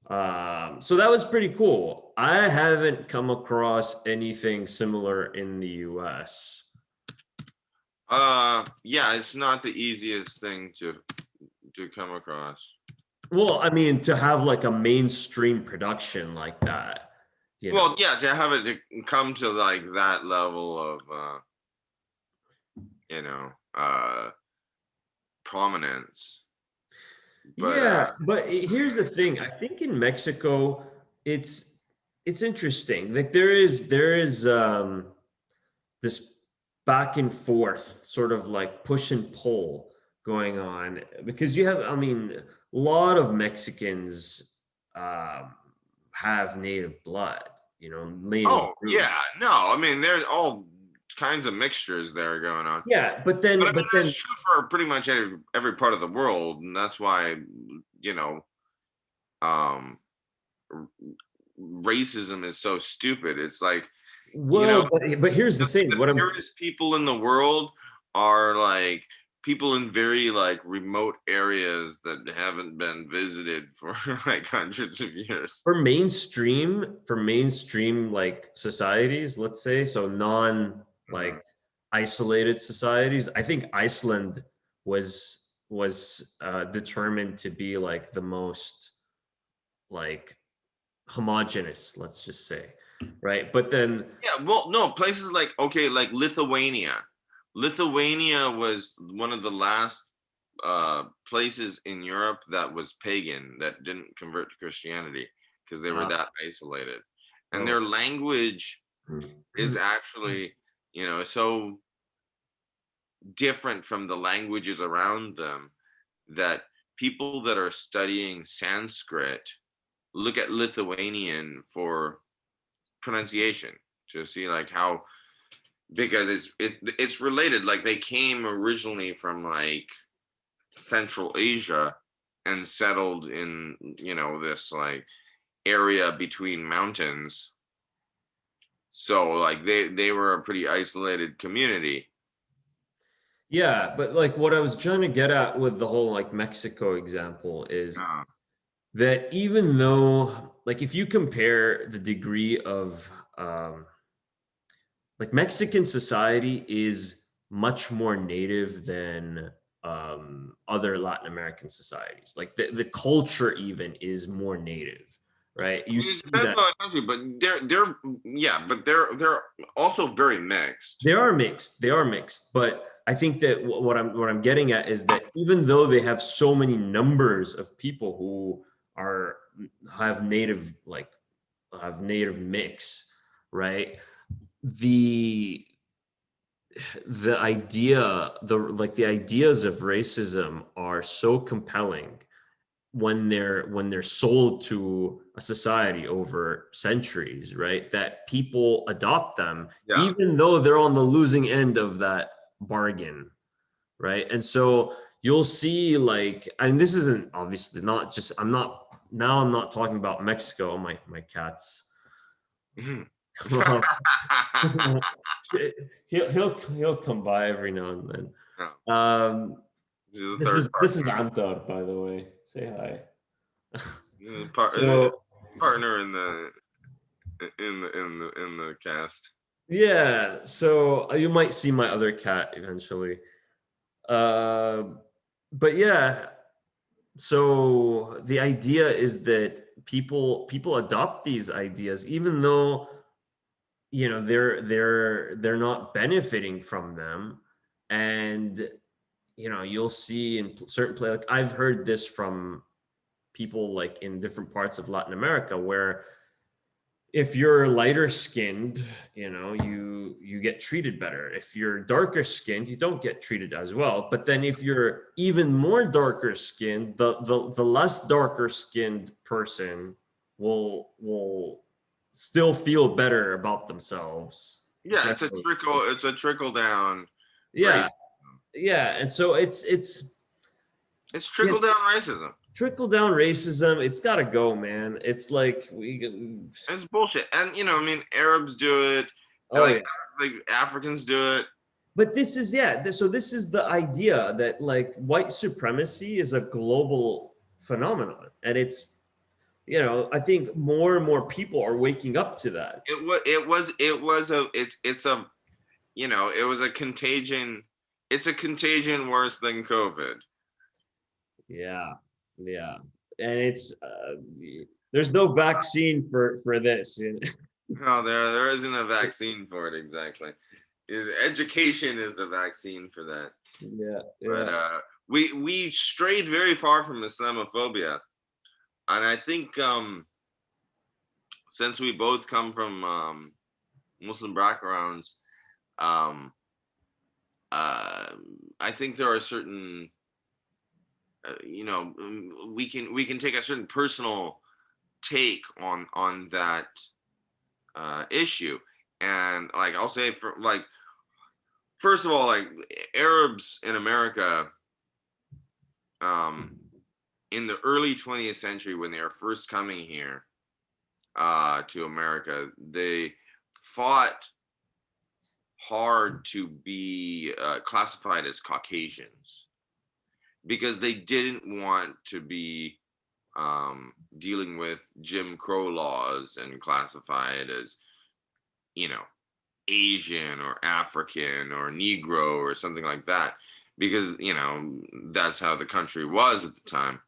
So that was pretty cool. I haven't come across anything similar in the US. Yeah, it's not the easiest thing to come across. Well, I mean, to have like a mainstream production like that, you know. Well, yeah, to have it to come to like that level of you know, prominence. But Yeah, but here's the thing. I think in Mexico, it's interesting. Like there is this back and forth sort of like push and pull going on because you have, I mean, a lot of Mexicans have native blood, you know, native oh root. yeah, no, I mean there's all kinds of mixtures that are going on. Yeah, But I mean that's true for pretty much every part of the world, and that's why, you know, um racism is so stupid. It's like, you know, well, but here's the thing. the What I'm purest people in the world are like people in very like remote areas that haven't been visited for like hundreds of years. for mainstream like societies, let's say, so non like isolated societies, I think Iceland was determined to be like the most like homogenous, let's just say, right? But then Yeah, well, no, places like, okay, like Lithuania. Lithuania was one of the last places in Europe that was pagan, that didn't convert to Christianity because they were that isolated. And oh, their language is actually, you know, so different from the languages around them that people that are studying Sanskrit look at Lithuanian for pronunciation to see like how, because it's related, like they came originally from like Central Asia and settled in, you know, this like area between mountains, so like they were a pretty isolated community. yeah, but like what I was trying to get at with the whole like Mexico example is uh, that even though like if you compare the degree of um like Mexican society is much more native than other Latin American societies. Like the culture even is more native, right? I You mean, it see depends that on the country, but they're yeah, but they're also very mixed. they are mixed. They are mixed, but I think that what I'm getting at is that even though they have so many numbers of people who are have native like have native mix, right? The the ideas of racism are so compelling when they're sold to a society over centuries, right, that people adopt them Yeah, even though they're on the losing end of that bargain, right? And so you'll see like, and this isn't obviously not just, I'm not talking about Mexico. My cats come up. He'll come by every now and yeah. then. This is the This third is part. this is Antar, by the way. Say hi. The So partner in the cast. yeah, so you might see my other cat eventually. Uh, but yeah, so the idea is that people adopt these ideas even though you know they're not benefiting from them, and you know you'll see in certain play, like I've heard this from people like in different parts of Latin America where if you're lighter skinned, you know, you get treated better. If you're darker skinned, you don't get treated as well. But then if you're even more darker skinned, the less darker skinned person will still feel better about themselves. Yeah, it's a trickle. It's a trickle down. Yeah, racism. yeah, and so It's yeah, trickle down racism. trickle down racism. It's got to go, man. It's like It's bullshit. And I mean, Arabs do it, oh yeah. like Africans do it. But this is so this is the idea that like white supremacy is a global phenomenon, and it's I think more and more people are waking up to that. It's a it was a contagion. It's a contagion worse than COVID. Yeah, yeah, and it's there's no vaccine for this. No, there isn't a vaccine for it exactly. Education is the vaccine for that. Yeah, But yeah, we strayed very far from Islamophobia, and I think since we both come from Muslim backgrounds, um, I think there are certain we can take a certain personal take on that issue, and like I'll say for like first of all, like Arabs in America, in the early 20th century when they were first coming here to America, they fought hard to be classified as Caucasians because they didn't want to be dealing with Jim Crow laws and classified as, Asian or African or Negro or something like that, because, that's how the country was at the time.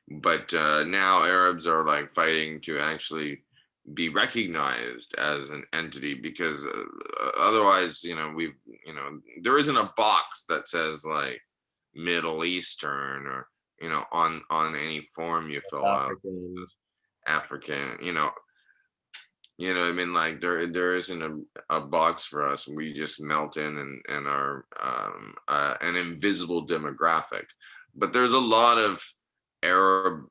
But now Arabs are like fighting to actually be recognized as an entity because otherwise, there isn't a box that says like Middle Eastern or on any form you fill out African. African. I mean, like there isn't a box for us. We just melt in and are an invisible demographic. But there's a lot of Arab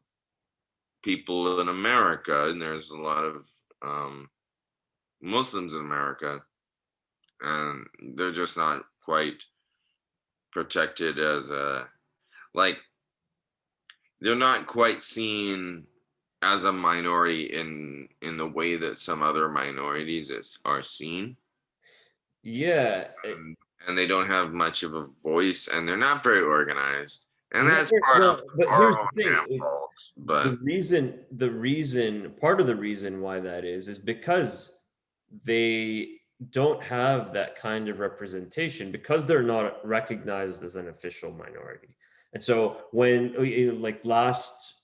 people in America, and there's a lot of Muslims in America, and they're just not quite protected as like they're not quite seen as a minority in the way that some other minorities are seen. Yeah, And they don't have much of a voice, and they're not very organized, and that's part of well, but our here's own the thing. damn faults. The But part of the reason why that is because they don't have that kind of representation because they're not recognized as an official minority. And so when like last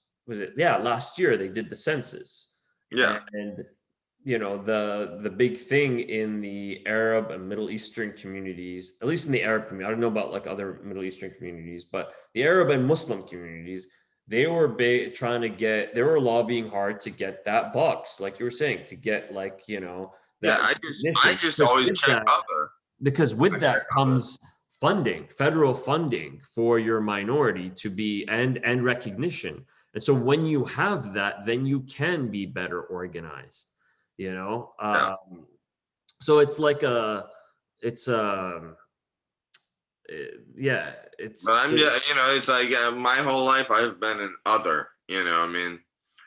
year they did the census, yeah, and the big thing in the Arab and Middle Eastern communities, at least in the Arab community, I don't know about like other Middle Eastern communities, but the Arab and Muslim communities, they were they were lobbying hard to get that box, like you were saying, to get like yeah. that I recognition. just always check other. Because I with check that other. comes funding, federal funding for your minority to be and recognition. And so when you have that, then you can be better organized. You know, Yeah, so it's like it's yeah, but it's I'm just, it's like my whole life I've been an other. I mean,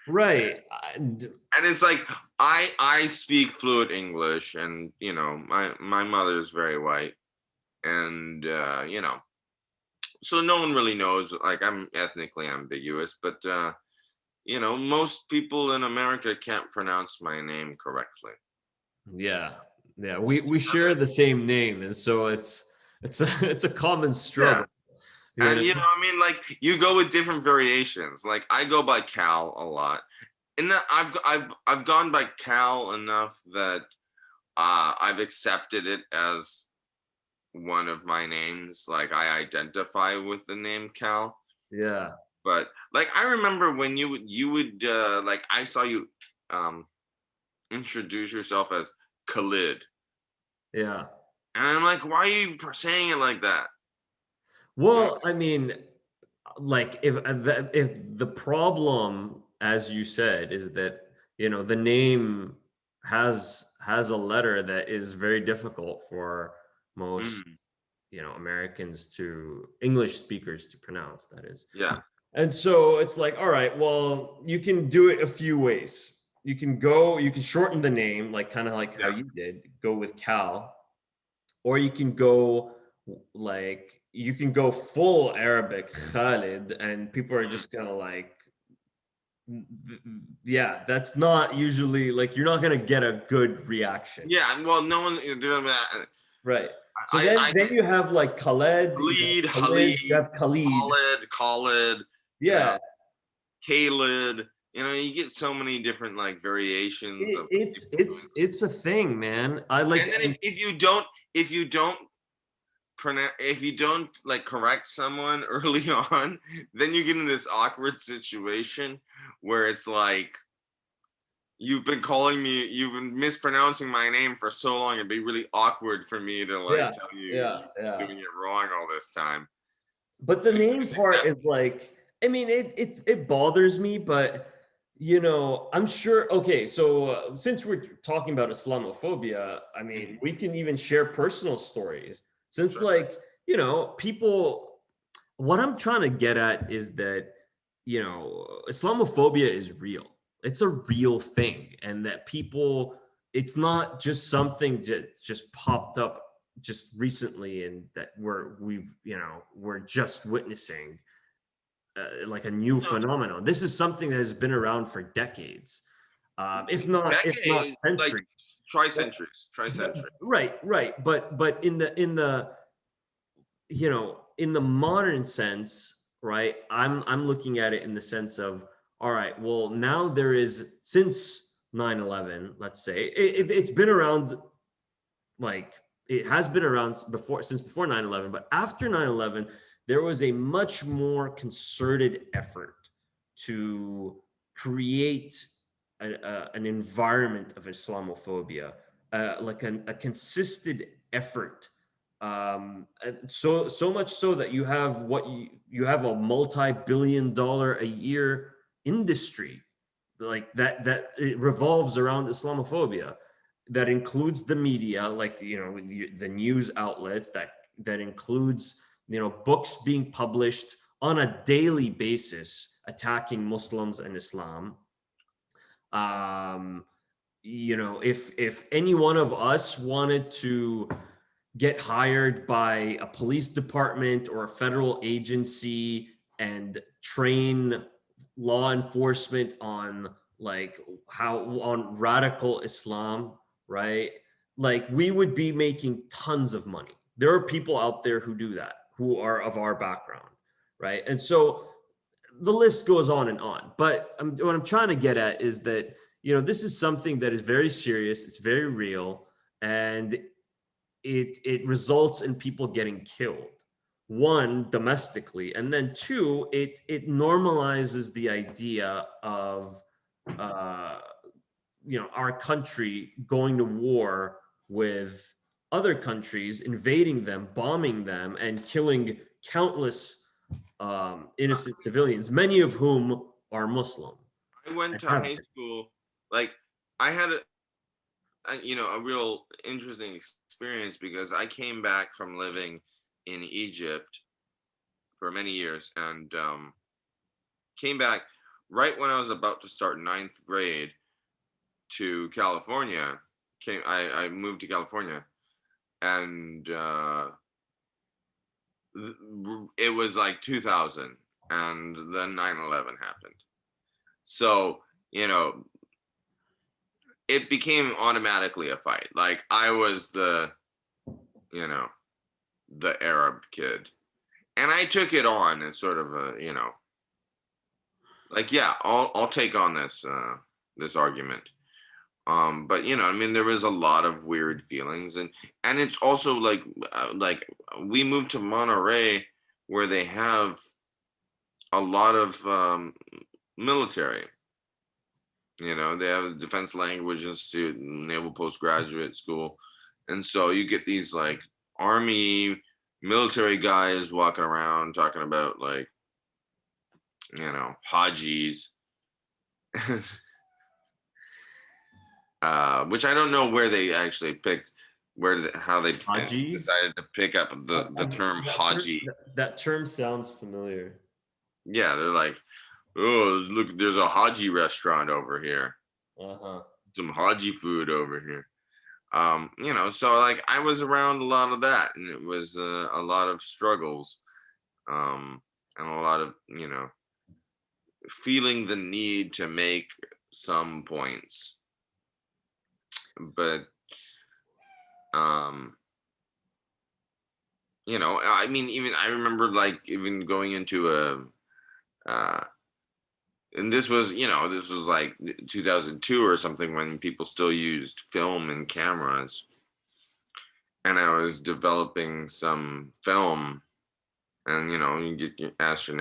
right. and it's like I speak fluent English, and my mother is very white, and so no one really knows. Like I'm ethnically ambiguous, but most people in America can't pronounce my name correctly. Yeah, yeah, we share the same name, and so it's it's a common Yeah. struggle. You And know, I mean, like you go with different variations. Like I go by Cal a lot, and that I've gone by Cal enough that I've accepted it as one of my names. Like I identify with the name Cal. yeah, But like I remember when you would like I saw you um introduce yourself as Khalid, yeah. and I'm like, why are you saying it like that? Mm, Well, I mean, like if the problem, as you said, is that the name has a letter that is very difficult for most mm, Americans to English speakers to pronounce, that is. Yeah. And so it's like, all right, well, you can do it a few ways. You can shorten the name, like kind of like how Yeah. you did, go with Cal, or you can go full Arabic, Khalid, and people are just gonna like, yeah, that's not usually like, you're not gonna get a good reaction. Yeah. Well, no one doing that. Right. So I then you have like Khaled, you Khalid, have Khalid, you Khalid, have Khalid. Khalid, Yeah. Khalid. You get so many different like variations of. It's a thing, man. I like. And then if you don't if you don't like correct someone early on, then you get in this awkward situation where it's like, you've been mispronouncing my name for so long, it'd be really awkward for me to like Yeah, tell you yeah, you're yeah. doing it wrong all this time. But the So you name just part accept. is like, I mean, it bothers me, but I'm sure. Okay, so since we're talking about Islamophobia, I mean, we can even share personal stories. Since, Sure. like, people. What I'm trying to get at is that Islamophobia is real. It's a real thing, and that people. It's not just something that just popped up just recently, and that we're just witnessing like a new No, phenomenon. This is something that has been around for decades, if not decades, like centuries. But, try century. right. But in the modern sense, right? I'm looking at it in the sense of, all right, well, now there is, since 9/11, let's say, it's been around, like, it has been around since before 9/11, but after 9/11 there was a much more concerted effort to create an environment of Islamophobia, like a consistent effort, so much so that you have you have a multi-billion-dollar a year industry like that it revolves around Islamophobia, that includes the media, like the news outlets, that includes books being published on a daily basis attacking Muslims and Islam. um if any one of us wanted to get hired by a police department or a federal agency and train law enforcement on, like, how on radical Islam, right? Like, we would be making tons of money. There are people out there who do that, who are of our background, right? And so the list goes on and on. But what I'm trying to get at is that this is something that is very serious. It's very real, and it results in people getting killed. One, domestically, and then two, it normalizes the idea of uh, our country going to war with other countries, invading them, bombing them, and killing countless innocent civilians, many of whom are Muslim I went and to have high been. school, like I had a real interesting experience because I came back from living in Egypt for many years, and came back right when I was about to start ninth grade to California. I moved to California, and it was like 2000, and then 9/11 happened. So, you know, it became automatically a fight. Like I was you know, the Arab kid. And I took it on as sort of like, yeah, I'll take on this argument. But I mean, there was a lot of weird feelings, and it's also like we moved to Monterey, where they have a lot of military. They have a Defense Language Institute, Naval Postgraduate School, and so you get these like army military guys walking around talking about like hajis, which I don't know where they actually picked how they Hajis. decided to pick up the term Haji. That term sounds familiar. Yeah, they're like, oh, look, there's a Haji restaurant over here. Uh-huh. Some Haji food over here. So like I was around a lot of that, and it was a lot of struggles, and a lot of feeling the need to make some points, but um I mean, even I remember like even going into and this was like 2002 or something, when people still used film and cameras, and I was developing some film, and you ask your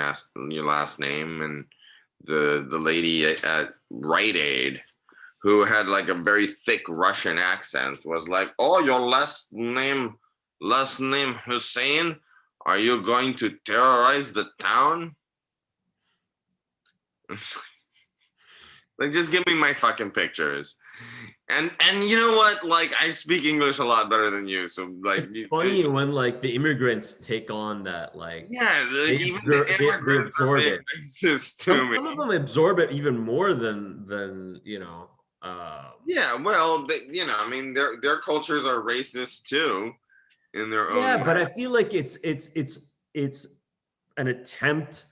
last name, and the lady at Rite Aid, who had like a very thick Russian accent, was like, "Oh, your last name Hussein? Are you going to terrorize the town?" Like, just give me my fucking pictures. And you know what? Like, I speak English a lot better than you, so like, it's funny when like the immigrants take on that, like even the they immigrants are absorb being it. racist to me. Some of them absorb it even more than Yeah, well, I mean, their cultures are racist too, in their own yeah, way. but I feel like it's an attempt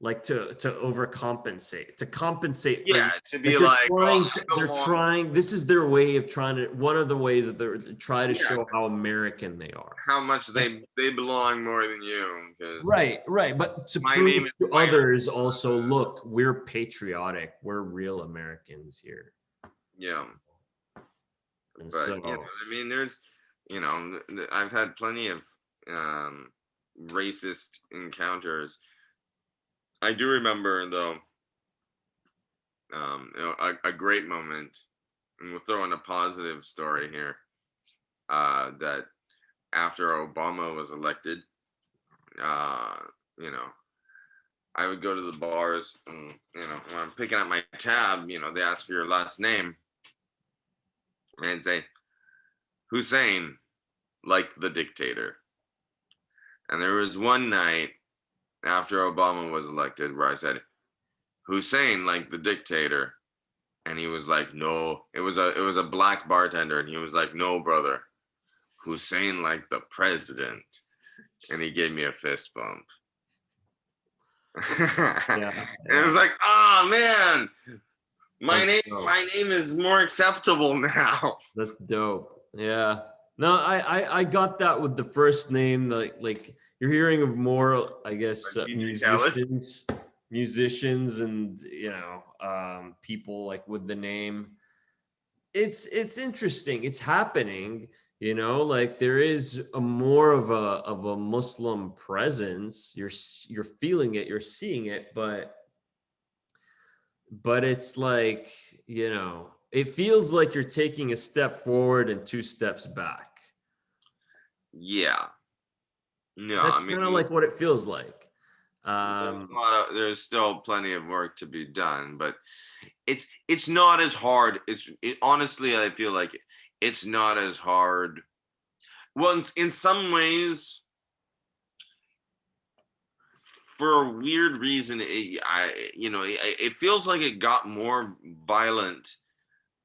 like to overcompensate, to compensate for Yeah, to be like like, oh, they're trying, this is their way of trying to, one of the ways that they're try to yeah, show how American they are. how much they belong more than you, because Right. But to my prove name is to white. others also, look, we're patriotic, we're real Americans here. Yeah, And but so I mean, there's, I've had plenty of racist encounters. I do remember though, a great moment, and we'll throw in a positive story here. That after Obama was elected, uh, you know, I would go to the bars, and when I'm picking up my tab, they ask for your last name, and I'd say Hussein, like the dictator. And there was one night after Obama was elected where I said Hussein, like the dictator, and he was like, no. It was a black bartender, and he was like, no, brother, Hussein, like the president, and he gave me a fist bump. yeah. And it was like, oh man, my That's name my name is more acceptable now. That's dope. Yeah. No, I got that with the first name. Like you're hearing of more, I guess, Like DJ Khaled. musicians, and people like with the name. It's interesting. It's happening. Like there is a more of a Muslim presence. You're feeling it. You're seeing it, but it's like, it feels like you're taking a step forward and two steps back. Yeah. No, That's I mean, kind of like what it feels like. there's still plenty of work to be done, but it's not as hard. Honestly, I feel like it's not as hard. Well, in some ways, for a weird reason, it feels like it got more violent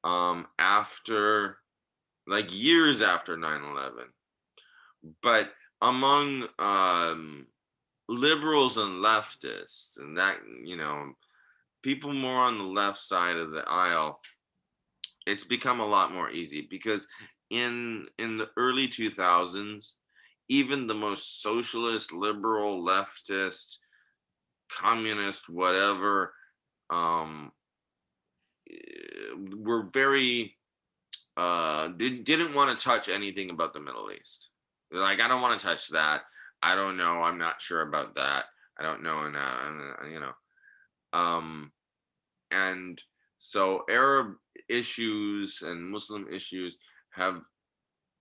after, like, years after 9/11. But among liberals and leftists, and that, people more on the left side of the aisle, it's become a lot more easy, because in the early 2000s, even the most socialist, liberal, leftist, communist, whatever, were very didn't want to touch anything about the Middle East. They're like, I don't want to touch that. I don't know. I'm not sure about that. I don't know. And so Arab issues and Muslim issues have,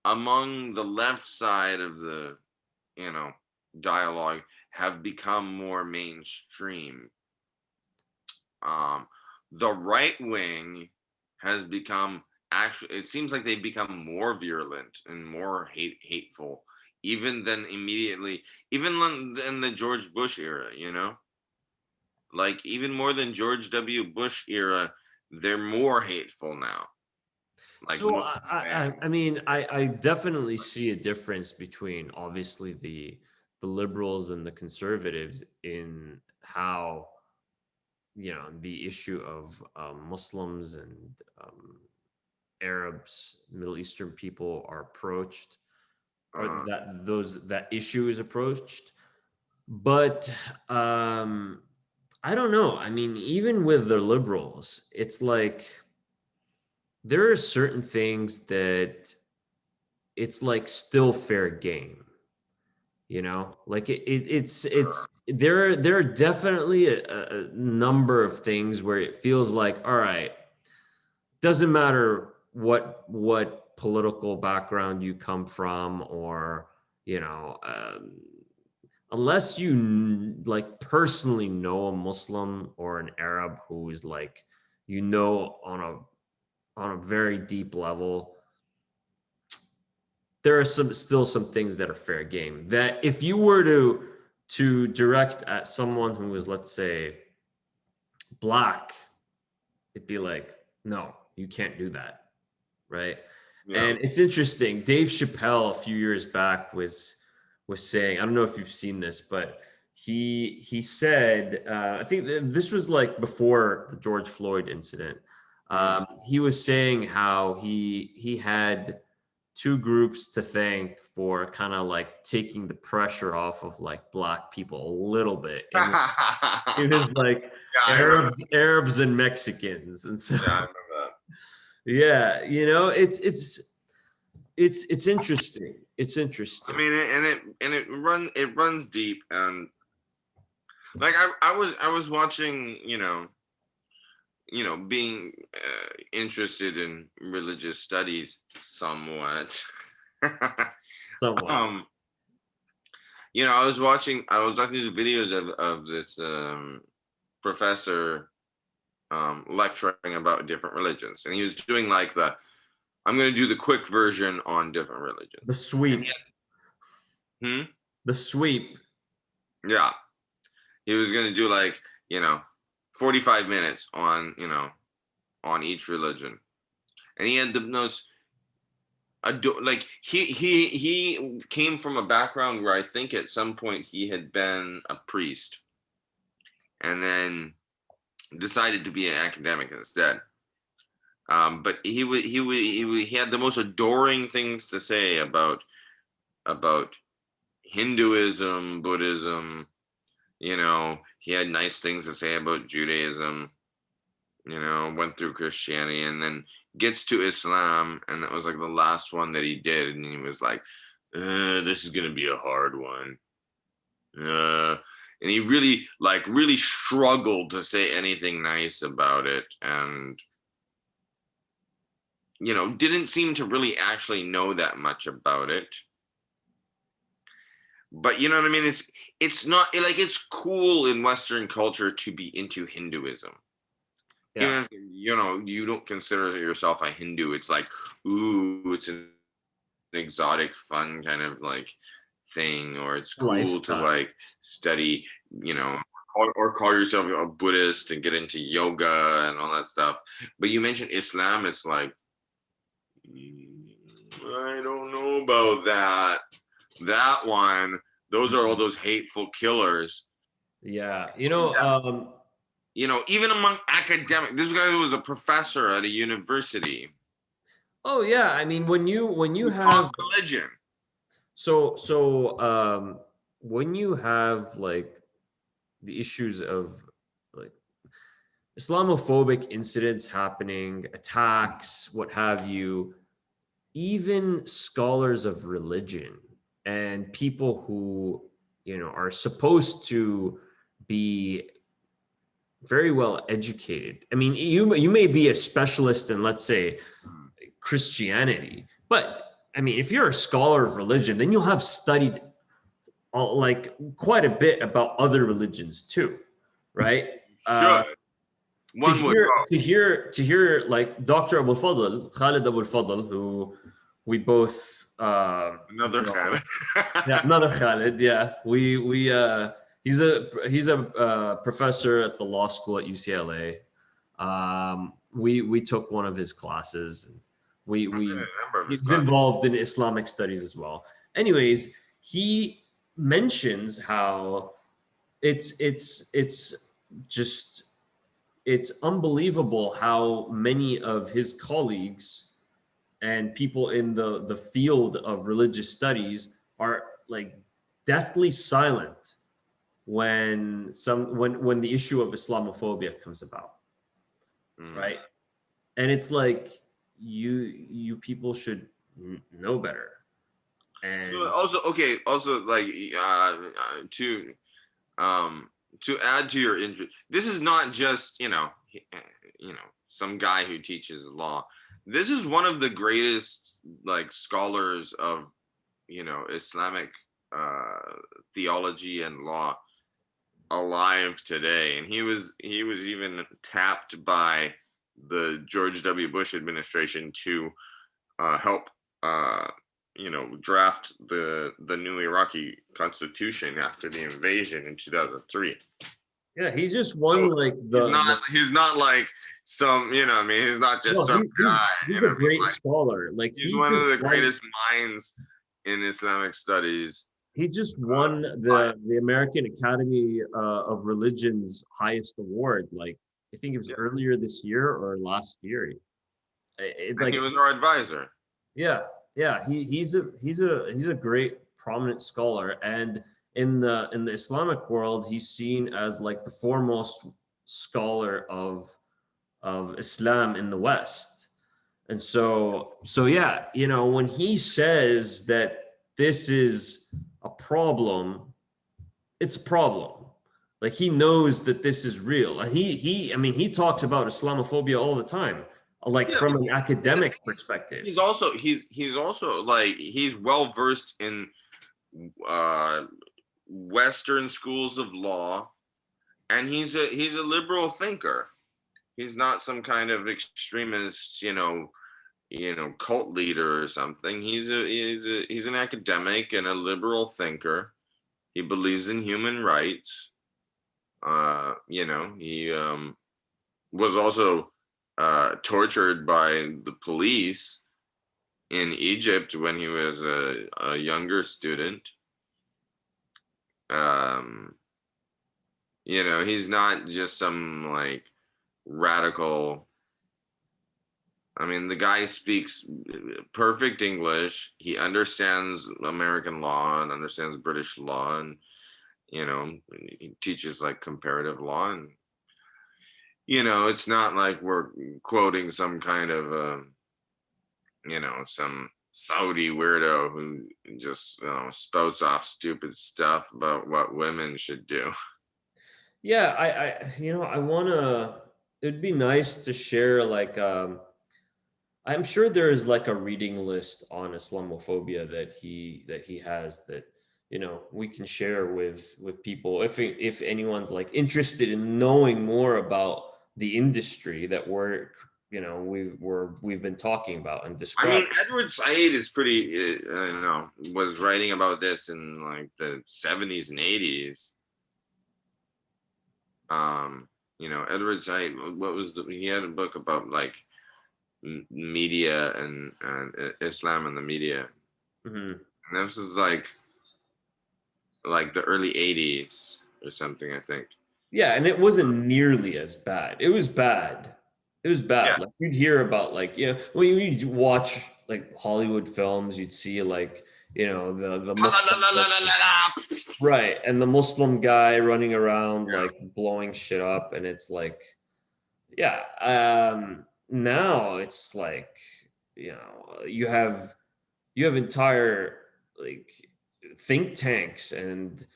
among the left side of the, dialogue, have become more mainstream. The right wing has become actually, it seems like they become more virulent and more hateful, even than immediately, even in the George Bush era, you know, like even more than George W. Bush era, they're more hateful now. Like So Muslim fans. I mean, I definitely see a difference between obviously the liberals and the conservatives in how, you know, the issue of Muslims and Arabs, Middle Eastern people are approached, or Uh, that issue is approached. But I don't know. I mean, even with the liberals, it's like there are certain things that it's like still fair game, you know, like it's there are definitely a number of things where it feels like, all right, doesn't matter what political background you come from, or you know, unless you like personally know a Muslim or an Arab who is like, you know, on a very deep level, there are still some things that are fair game. That if you were to direct at someone who is, let's say, black, it'd be like, no, you can't do that, right? yeah. And it's interesting. Dave Chappelle a few years back was saying, I don't know if you've seen this, but he said, I think this was like before the George Floyd incident. Mm. He was saying how he had two groups to thank for kind of like taking the pressure off of like black people a little bit. It was like Yeah, I remember. Arabs and Mexicans, and so Yeah, I remember yeah, you know, it's interesting. It's that. I interesting. mean, it runs deep, and like I was watching, being interested in religious studies somewhat. Somewhat. um, I was watching these videos of this professor lecturing about different religions, and he was doing like I'm going to do the quick version on different religions. The sweep. Hmm? The sweep. Yeah, he was going to do like 45 minutes on on each religion, and he had the most like he came from a background where I think at some point he had been a priest and then decided to be an academic instead. But he had the most adoring things to say about Hinduism, Buddhism. He had nice things to say about Judaism. Went through Christianity and then gets to Islam, and that was like the last one that he did, and he was like, "This is gonna be a hard one." And he really struggled to say anything nice about it, and didn't seem to really actually know that much about it. But you know what I mean? It's not like it's cool in Western culture to be into Hinduism. Yeah. Even if you don't consider yourself a Hindu, it's like, ooh, it's an exotic, fun kind of like thing, or it's cool to Lifestyle. like study, or call yourself a Buddhist and get into yoga and all that stuff. But you mentioned Islam, it's like, I don't know about that. That one, those are all those hateful killers. Yeah. Even among academic, this guy was a professor at a university. Oh yeah. I mean, when you We talk have religion. when you have like the issues of like Islamophobic incidents happening, attacks, what have you, even scholars of religion and people who, you know, are supposed to be very well educated. I mean, you may be a specialist in, let's say, Christianity, but I mean, if you're a scholar of religion, then you'll have studied like quite a bit about other religions too, right? Should. one would hope. To hear like Dr. Abu Fadl, Khalid Abu Fadl, who we both Another Khalid. yeah, another Khalid, yeah. He's a professor at the law school at UCLA. We took one of his classes. He's involved in Islamic studies as well. Anyways, he mentions how it's just it's unbelievable how many of his colleagues and people in the field of religious studies are like deathly silent when the issue of Islamophobia comes about, right? And it's like you people should know better. And also like to add to your interest, this is not just some guy who teaches law. This is one of the greatest like scholars of Islamic theology and law alive today, and he was even tapped by the George W. Bush administration to help draft the new Iraqi constitution after the invasion in 2003. Yeah, he just won like he's not like some, he's not just some guy. He's a great scholar. Like he's one of the greatest minds in Islamic studies. He just won the American Academy of Religion's highest award. Like I think it was earlier this year or last year. He was our advisor. Yeah. He's a great prominent scholar, and in the Islamic world, he's seen as like the foremost scholar of Islam in the West. And so yeah, when he says that this is a problem, it's a problem. Like he knows that this is real. And he talks about Islamophobia all the time, like from an academic perspective. He's also like he's well versed in Western schools of law, and he's a liberal thinker. He's not some kind of extremist, cult leader or something. He's an academic and a liberal thinker. He believes in human rights. He was also tortured by the police in Egypt when he was a younger student. He's not just some like radical. The guy speaks perfect English. He understands American law and understands British law, and he teaches like comparative law, and it's not like we're quoting some kind of some Saudi weirdo who just spouts off stupid stuff about what women should do. Yeah, I want to. It'd be nice to share like I'm sure there is like a reading list on Islamophobia that he has that we can share with people if anyone's like interested in knowing more about the industry that we've been talking about and describing. Edward Said is pretty was writing about this in like the 70s and 80s. Edward Said, he had a book about like media and Islam and the media. Mm-hmm. And this is like the early 80s or something, I think. Yeah, and it wasn't nearly as bad. It was bad. Yeah. Like you'd hear about like, when you watch like Hollywood films, you'd see like, the Muslim, right, and the Muslim guy running around like blowing shit up, and it's like, now it's like, you have entire like think tanks and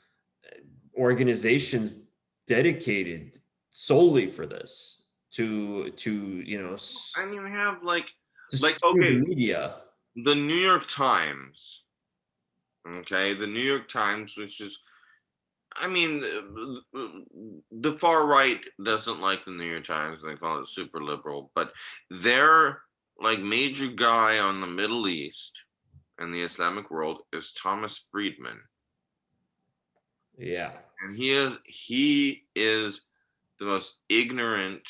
organizations dedicated solely for this to and you have like the media, the New York Times, the New York Times, which is I mean, the far right doesn't like the New York Times. They call it super liberal, but their like major guy on the Middle East and the Islamic world is Thomas Friedman, Yeah. and he is the most ignorant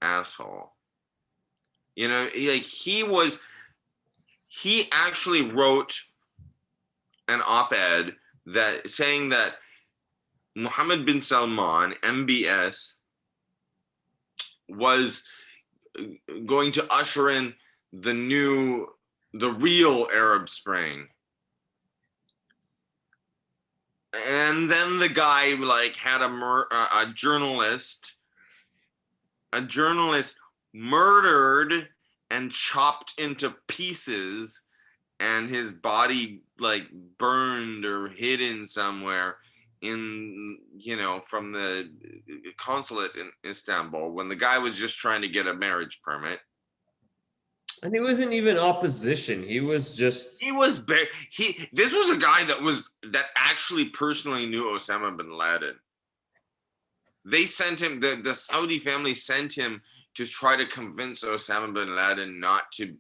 asshole. You know, he actually wrote an op-ed that saying that Mohammed bin Salman, MBS, was going to usher in the real Arab Spring. And then the guy like had a journalist murdered and chopped into pieces, and his body like burned or hidden somewhere in, you know, from the consulate in Istanbul when the guy was just trying to get a marriage permit. And he wasn't even opposition. He was just. He was this was a guy that actually personally knew Osama bin Laden. They sent him, the Saudi family sent him to try to convince Osama bin Laden not to,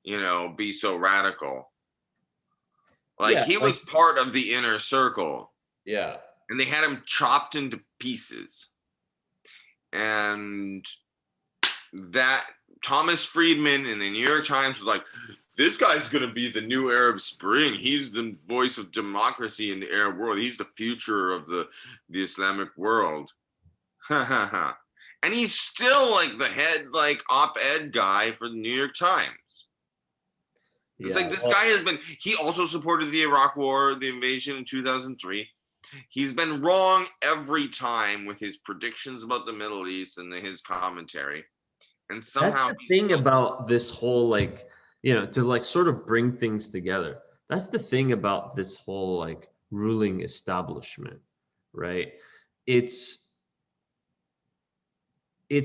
you know, be so radical. Like, Yeah, he was part of the inner circle. Yeah. And they had him chopped into pieces. And that Thomas Friedman in the New York Times was like, this guy's going to be the new Arab Spring. He's the voice of democracy in the Arab world. He's the future of the Islamic world. And he's still like the head like op-ed guy for the New York Times. It's like, this guy has been, he also supported the Iraq war, the invasion in 2003. He's been wrong every time with his predictions about the Middle East and his commentary. And somehow that's the thing about this whole, like, you know, to like sort of bring things together. That's the thing about this whole like ruling establishment, right? It's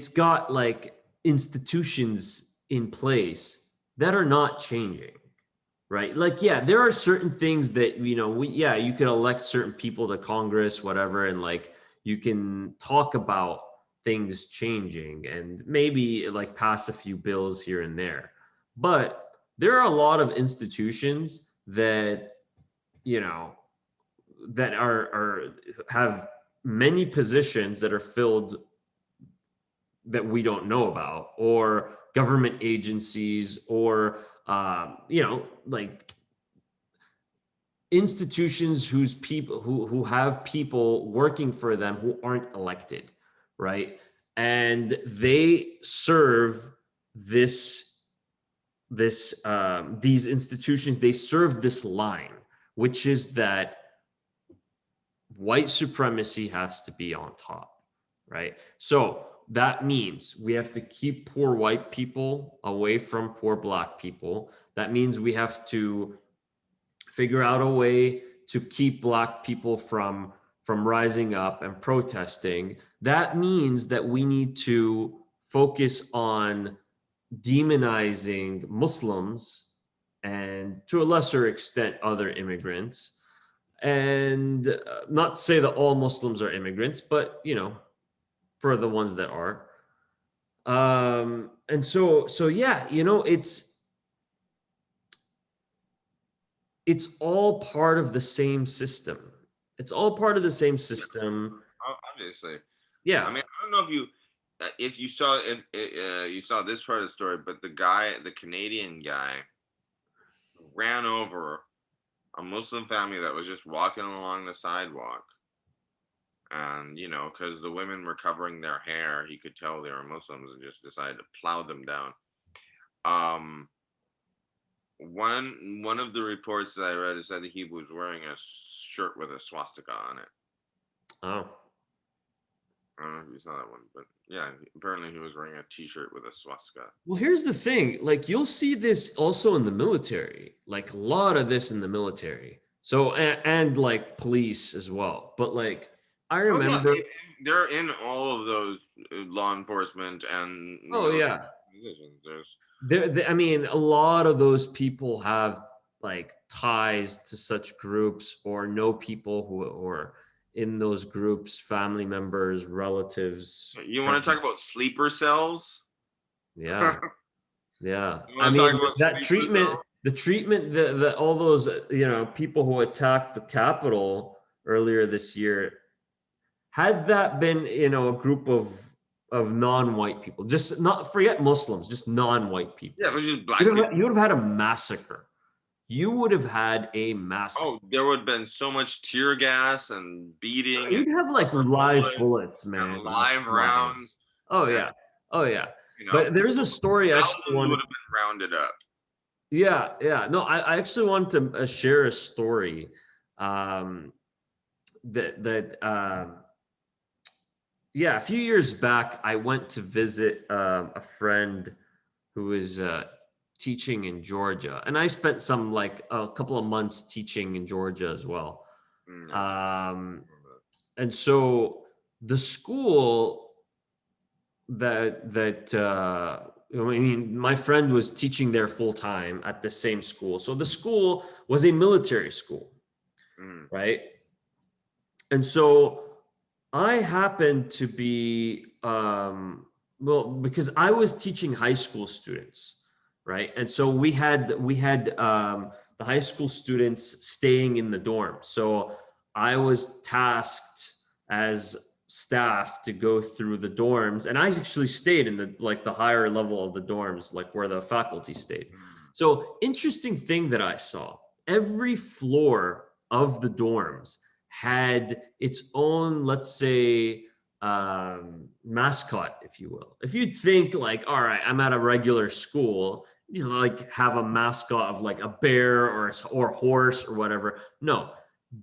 got like institutions in place that are not changing, right? Like, yeah, there are certain things that, you know, you could elect certain people to Congress, whatever, and like you can talk about things changing and maybe like pass a few bills here and there. But there are a lot of institutions that, you know, that are have many positions that are filled that we don't know about, or government agencies, or you know, like institutions whose people who have people working for them who aren't elected, right? And they serve these institutions, they serve this line, which is that white supremacy has to be on top, right? So that means we have to keep poor white people away from poor black people. That means we have to figure out a way to keep black people from rising up and protesting. That means that we need to focus on demonizing Muslims and, to a lesser extent, other immigrants. And not to say that all Muslims are immigrants, but, you know, for the ones that are. And so yeah, you know, it's all part of the same system. It's all part of the same system. Obviously. Yeah. I mean, I don't know if you saw you saw this part of the story, but the Canadian guy ran over a Muslim family that was just walking along the sidewalk. And, you know, because the women were covering their hair, he could tell they were Muslims, and just decided to plow them down. One of the reports that I read said that he was wearing a shirt with a swastika on it. Oh. I don't know if you saw that one, but yeah, apparently he was wearing a t-shirt with a swastika. Well, here's the thing. Like, you'll see this also in the military, like a lot of this in the military. So, and like police as well. But like, I remember. They're in all of those law enforcement and. Oh, yeah. Positions. I mean, a lot of those people have like ties to such groups or know people who are in those groups, family members, relatives, You want to talk friends. about sleeper cells? Yeah. Yeah. You I want to talk mean, about that sleeper cells? treatment, the all those, people who attacked the Capitol earlier this year, had that been, a group of non-white people, just not forget Muslims, just non-white Yeah, people, but just black people. you would have had a massacre. You would have had a massacre. Oh, there would have been so much tear gas and beating and You'd have like rubber live bullets bullets, man, and like live flying. rounds. Oh And, yeah. Oh yeah. you know, But there is a story I actually thousands would wanted. have been rounded up. Yeah, yeah. No, I actually want to share a story um, that yeah, a few years back, I went to visit a friend who was teaching in Georgia, and I spent some like a couple of months teaching in Georgia as well. Mm, Um, and so the school I mean, my friend was teaching there full time at the same school. So the school was a military school, mm, right? And so I happened to be well, because I was teaching high school students, right? And so we had the high school students staying in the dorm. So I was tasked as staff to go through the dorms, and I actually stayed in the higher level of the dorms, like where the faculty stayed. mm. So interesting thing that I saw, every floor of the dorms had its own, let's say, mascot, if you will. If you'd think like, all right, I'm at a regular school, like have a mascot of like a bear or horse or whatever. No,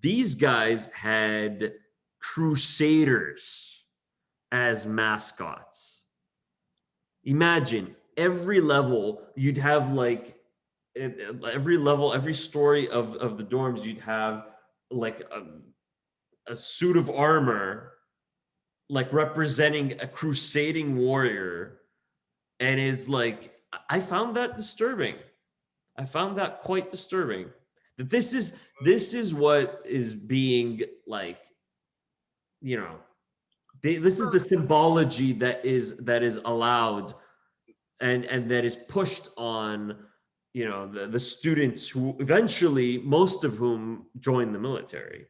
these guys had crusaders as mascots. Imagine every level you'd have like every level, every story of the dorms, you'd have like a suit of armor, like representing a crusading warrior, and is like, I found that disturbing. I found that quite disturbing. That this is what is being like, this is the symbology that is allowed and that is pushed on the students who eventually, most of whom join the military.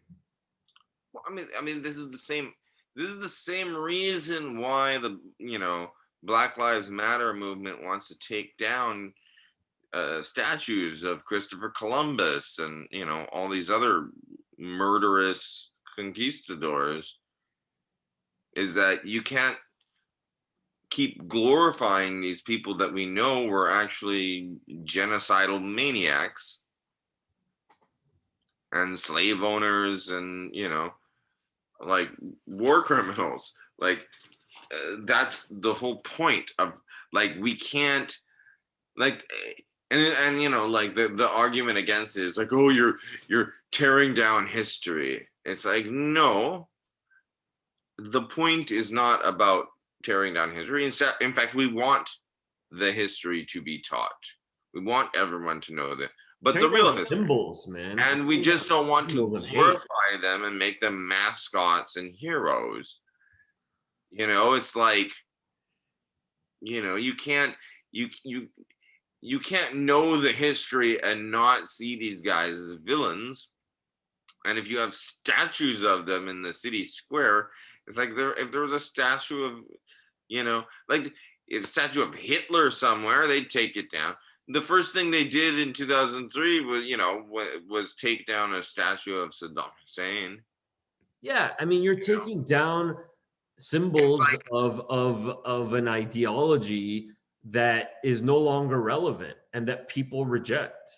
Well, I mean, this is the same. This is the same reason why the Black Lives Matter movement wants to take down statues of Christopher Columbus and all these other murderous conquistadors. Is that you can't keep glorifying these people that we know were actually genocidal maniacs and slave owners and like war criminals. Like that's the whole point of, like, we can't, like, and like the argument against it is like, oh, you're tearing down history. It's like, no, the point is not about tearing down history. In fact, we want the history to be taught. We want everyone to know that, but the Tearing down real history. symbols, man. And we Tearing down just don't want to symbols of hate. glorify them and make them mascots and heroes. It's like, you can't you can't know the history and not see these guys as villains. And if you have statues of them in the city square, it's like, if there was a statue of, like, if a statue of Hitler somewhere, they'd take it down. The first thing they did in 2003 was take down a statue of Saddam Hussein. Yeah, I mean, you're taking down symbols of an ideology that is no longer relevant and that people reject.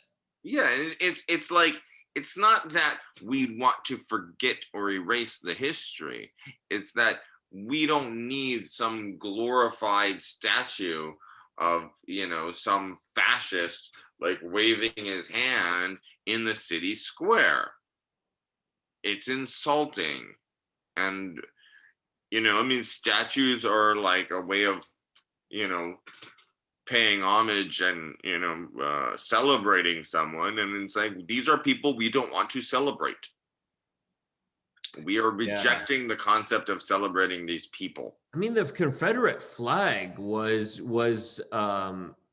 Yeah, it's like, it's not that we want to forget or erase the history. It's that we don't need some glorified statue of some fascist, like, waving his hand in the city square. It's insulting. And I mean, statues are like a way of paying homage and celebrating someone, and it's like, these are people we don't want to celebrate. We are Yeah. rejecting the concept of celebrating these people. I mean, the Confederate flag was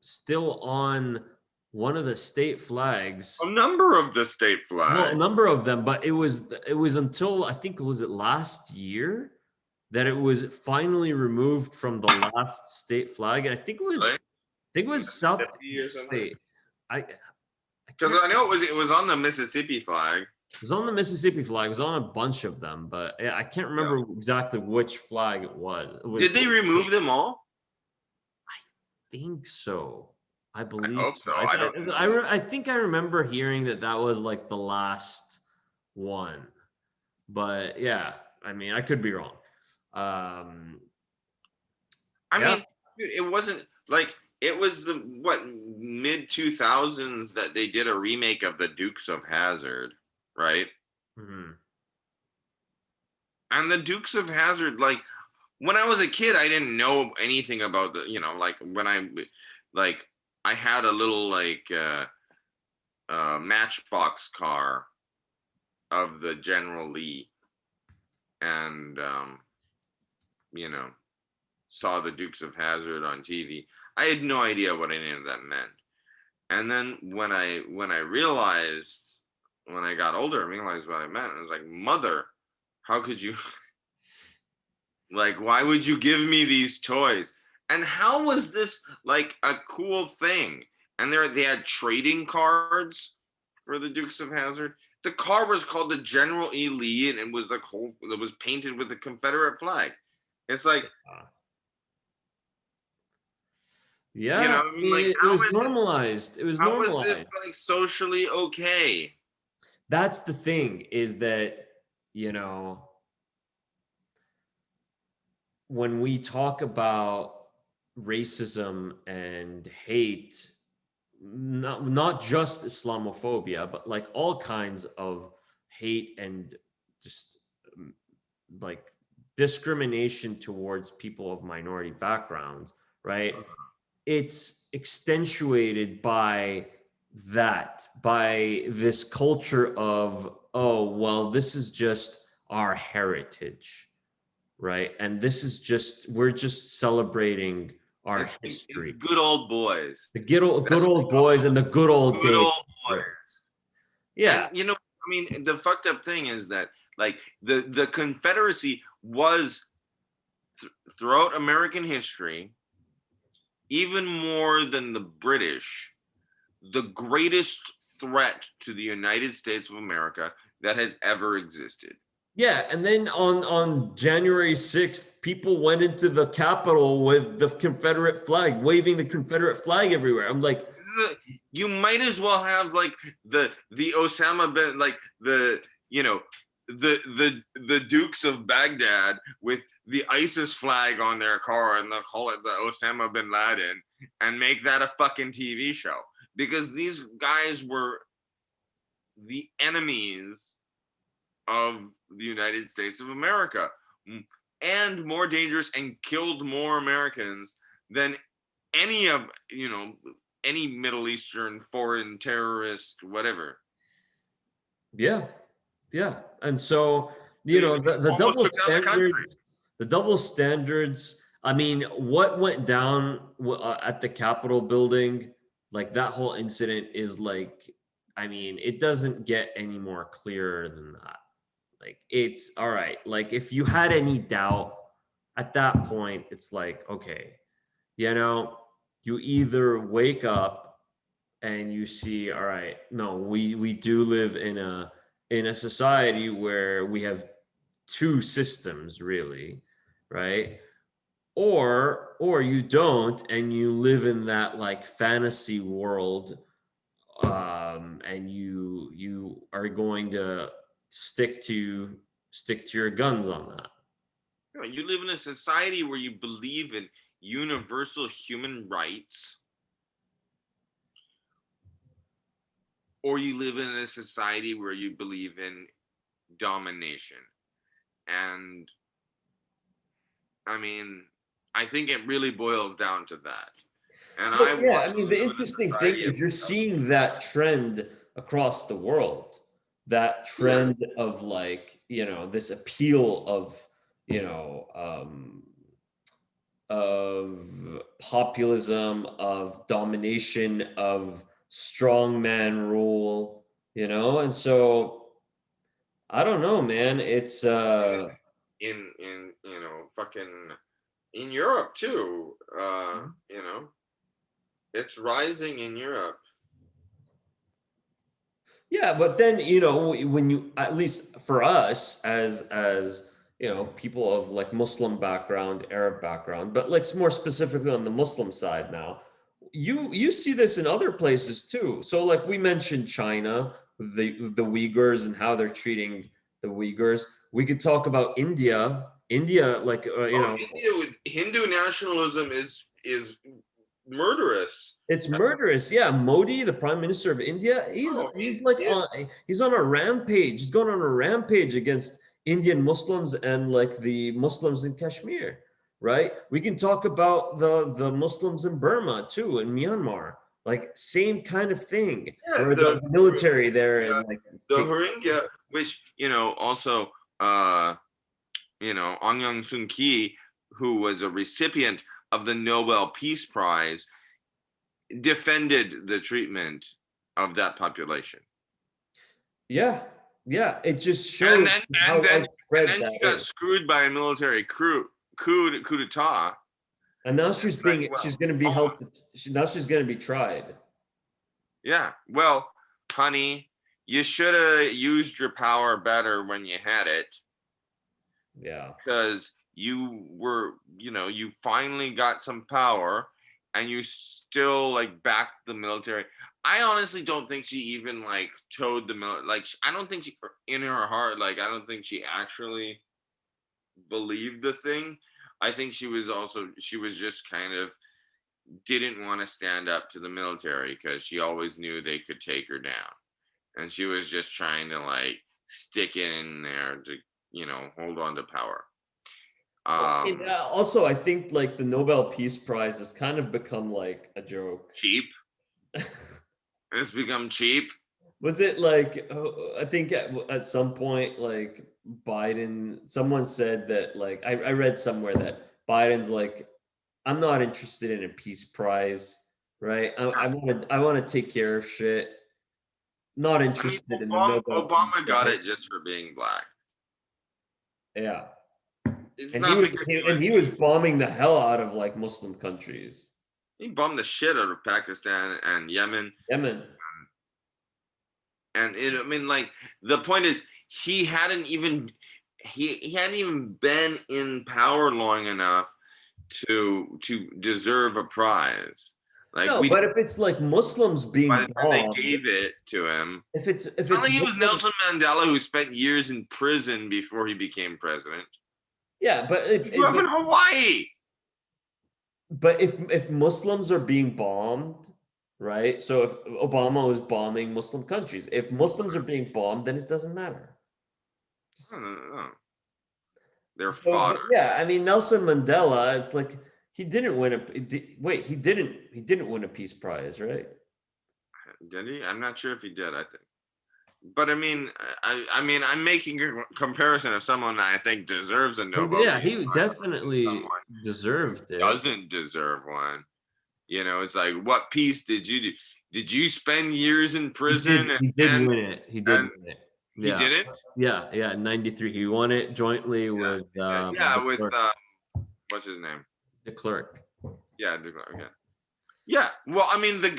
still on one of the state flags. A number of the state Well, a flags. number of them, but it was until I think, was it last year that it was finally removed from the last state flag, and I think it was South. Mississippi or something. Wait, I Because I know it was on the Mississippi flag. It was on the Mississippi flag. It was on a bunch of them, but I can't remember exactly which flag it was. Did they remove them all? I think so. I believe I hope so. I think I remember hearing that was like the last one, but yeah, I mean, I could be wrong. I mean, it wasn't like, it was the mid 2000s that they did a remake of the Dukes of Hazzard, right? Mm-hmm. And the Dukes of Hazzard, like, when I was a kid, I didn't know anything about the, like, when I had a little Matchbox car of the General Lee, and saw the Dukes of Hazzard on TV. I had no idea what any of that meant. And then when I realized, when I got older, I realized what it meant. I was like, mother, how could you, like, why would you give me these toys? And how was this like a cool thing? And they had trading cards for the Dukes of Hazzard. The car was called the General E. Lee, and it was like it was painted with the Confederate flag. It's like, yeah, I mean, like, it was normalized. It was normalized. How is this like socially okay? That's the thing, is that, when we talk about racism and hate, not just Islamophobia, but like all kinds of hate and just like discrimination towards people of minority backgrounds, right? It's accentuated by this culture of, oh, well, this is just our heritage, right? And this is we're just celebrating our history. It's good old boys. The good old boys and the good old days. Old boys. Yeah. And, I mean, the fucked up thing is that, like, the Confederacy was throughout American history, even more than the British, the greatest threat to the United States of America that has ever existed. Yeah, and then on January 6th, people went into the Capitol with the Confederate flag, waving the Confederate flag everywhere. I'm like, you might as well have like the Osama bin, like the Dukes of Baghdad with the ISIS flag on their car, and they'll call it the Osama bin Laden, and make that a fucking TV show, because these guys were the enemies of the United States of America, and more dangerous, and killed more Americans than any Middle Eastern foreign terrorist, whatever. Yeah. And so, the double standards, I mean, what went down at the Capitol building, like that whole incident is like, I mean, it doesn't get any more clearer than that. Like, it's all right. Like, if you had any doubt at that point, it's like, okay, you either wake up and you see, all right, no, we do live in a society where we have two systems, really, right? Or you don't, and you live in that like fantasy world, and you are going to stick to your guns on that. You live in a society where you believe in universal human rights, or you live in a society where you believe in domination. And I mean, I think it really boils down to that. And Well, I yeah, want I to mean, the live in a interesting thing society of is you're seeing that trend across the world, that yeah, trend of like, this appeal of populism, of domination, of strongman rule, and so I don't know, man. It's in fucking in Europe too. It's rising in Europe. Yeah, but then when you, at least for us as people of like Muslim background, Arab background, but like more specifically on the Muslim side now, you see this in other places too. So like we mentioned China, the Uyghurs and how they're treating the Uyghurs. We could talk about India. India, like Oh, India with Hindu nationalism is murderous. it's murderous. Yeah, Modi, the Prime Minister of India, he's Oh, he's like he's on a rampage. He's going on a rampage against Indian Muslims and like the Muslims in Kashmir, right? We can talk about the Muslims in Burma too, in Myanmar. Like same kind of thing, yeah, where the military there yeah, and like the take. Rohingya, which also Aung San Suu Kyi, who was a recipient of the Nobel Peace Prize, defended the treatment of that population. Yeah, yeah. It just And shows then how and then and widespread then she that got is. screwed by a military coup d'etat. And now Like, well, she's going to be oh, held. Now she's going to be tried. yeah. Well, honey, you should have used your power better when you had it, Yeah. because you finally got some power, and you still like backed the military. I honestly don't think she even like toed the military. Like, I don't think she, in her heart, like, I don't think she actually believed the thing. I think she was just kind of didn't want to stand up to the military because she always knew they could take her down. And she was just trying to like stick it in there to, hold on to power. And, Um also, I think like the Nobel Peace Prize has kind of become like a joke. Cheap. It's become cheap. Was it like, I think at some point, like someone said that, like, I read somewhere that Biden's like, I'm not interested in a peace prize, right? I want to take care of shit. Not I mean, interested in the Nobel Peace Obama got Prize. it just for being black. Yeah. It's And he not was because and he was bombing the hell out of like Muslim countries. he bombed the shit out of Pakistan and Yemen. Yemen. And I mean, like, the point is, he hadn't even he hadn't even been in power long enough to deserve a prize. Like, No, but if it's like Muslims by being the time they bombed, gave it to him, if not it's like it was Muslims, Nelson Mandela, who spent years in prison before he became president. yeah, but He grew up in Hawaii. if Muslims are being bombed, right? So if Obama was bombing Muslim countries, if Muslims are being bombed, then it doesn't matter. I don't know. They're So, but fodder. yeah, I mean Nelson Mandela, it's like he didn't win he didn't win a peace prize, right? Did he? I'm not sure if he did. I think, but I mean, I'm making a comparison of someone I think deserves a Nobel Yeah, Peace he Prize and definitely someone deserved it. doesn't deserve one. It's like, what peace did you do? Did you spend years in prison He did and win it. He did and win it. he Yeah. didn't? Yeah, in 93. He won it jointly with Yeah, with what's his name? de Klerk. Yeah, yeah. Yeah, well, I mean, But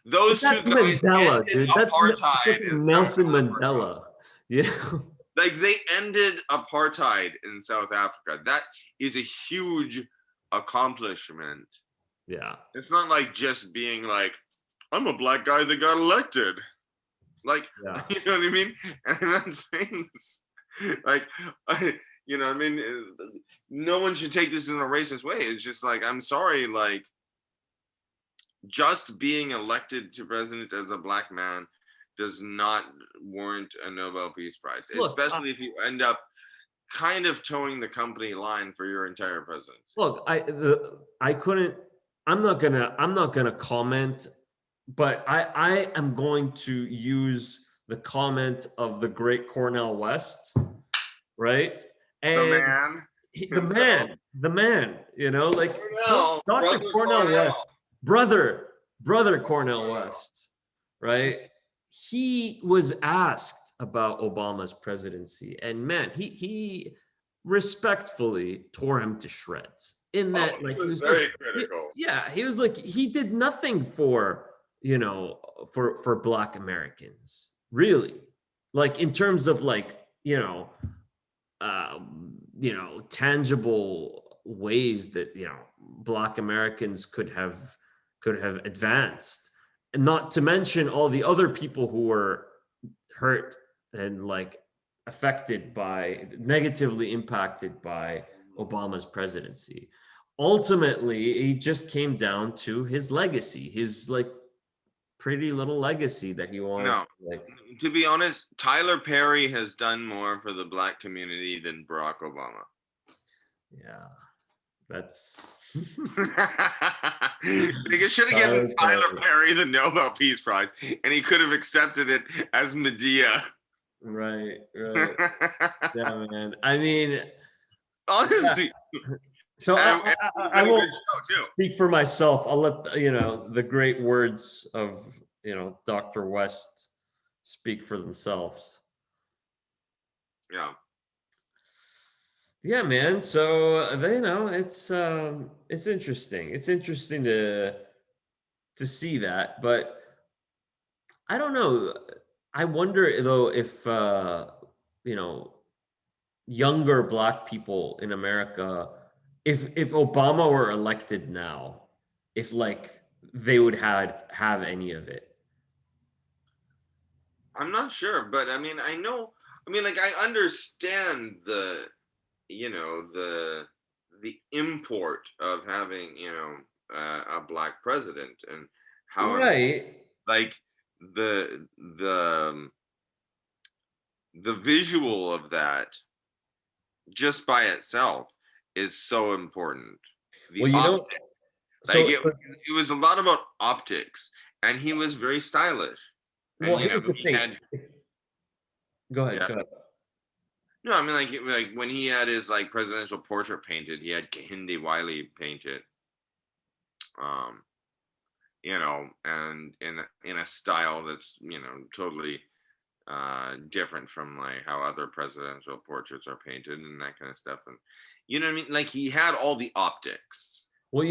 those two that's guys Mandela, ended dude. That's apartheid in fucking South Nelson Africa. Mandela. Yeah. Like, they ended apartheid in South Africa. That is a huge accomplishment. Yeah. It's not like just being like, I'm a black guy that got elected. Like, Yeah. you know what I mean? And I'm not saying this. Like, you know what I mean? No one should take this in a racist way. It's just like, I'm sorry, like, just being elected to president as a black man does not warrant a Nobel Peace Prize, Look, especially if you end up kind of towing the company line for your entire presidency. look, I couldn't I'm not gonna comment, but I am going to use the comment of the great Cornel West, right? The And man the himself. man, like Cornell, Dr. brother Cornel West, Cornell. brother Cornel Cornell. West, right? He was asked about Obama's presidency, and man, he respectfully tore him to shreds. In Oh, that, he like, he was was like, very critical. yeah, he was like, he did nothing for for Black Americans, really, like in terms of like tangible ways that Black Americans could have advanced, and not to mention all the other people who were hurt and like negatively impacted by Obama's presidency. Ultimately, it just came down to his legacy, his like pretty little legacy that he wanted No, to, like. to be honest, Tyler Perry has done more for the Black community than Barack Obama. Yeah, that's They should have given Tyler Perry the Nobel Peace Prize, and he could have accepted it as Medea. Right. Yeah, man. I mean, Honestly, yeah. So and I been a good won't show too. speak for myself. I'll let the great words of Dr. West speak for themselves. Yeah. Yeah, man. So it's interesting. It's interesting to see that, but I don't know. I wonder though if you know younger Black people in America, if Obama were elected now, if like they would have any of it. I'm not sure, but I mean, like I understand the import of having, a Black president, and how Right. like the the visual of that just by itself is so important. The Well, optic, like so it was a lot about optics, and he was very stylish, and well, here's the he thing. had. Go ahead. Yeah. Go ahead. No, I mean, like when he had his like presidential portrait painted, he had Hindi Wiley paint it, um, and in a style that's totally different from like how other presidential portraits are painted and that kind of stuff, and you know what I mean. Like he had all the optics. Well,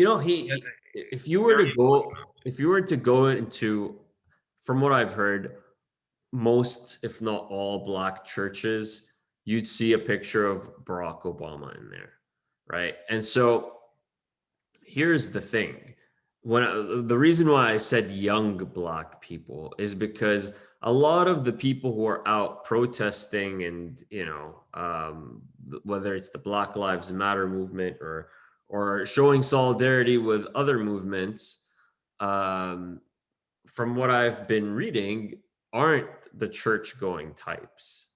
if you were Very to go into, from what I've heard, most, if not all, Black churches, you'd see a picture of Barack Obama in there, right? And so here's the thing. The reason why I said young Black people is because a lot of the people who are out protesting and whether it's the Black Lives Matter movement or showing solidarity with other movements, um, from what I've been reading, aren't the church going types.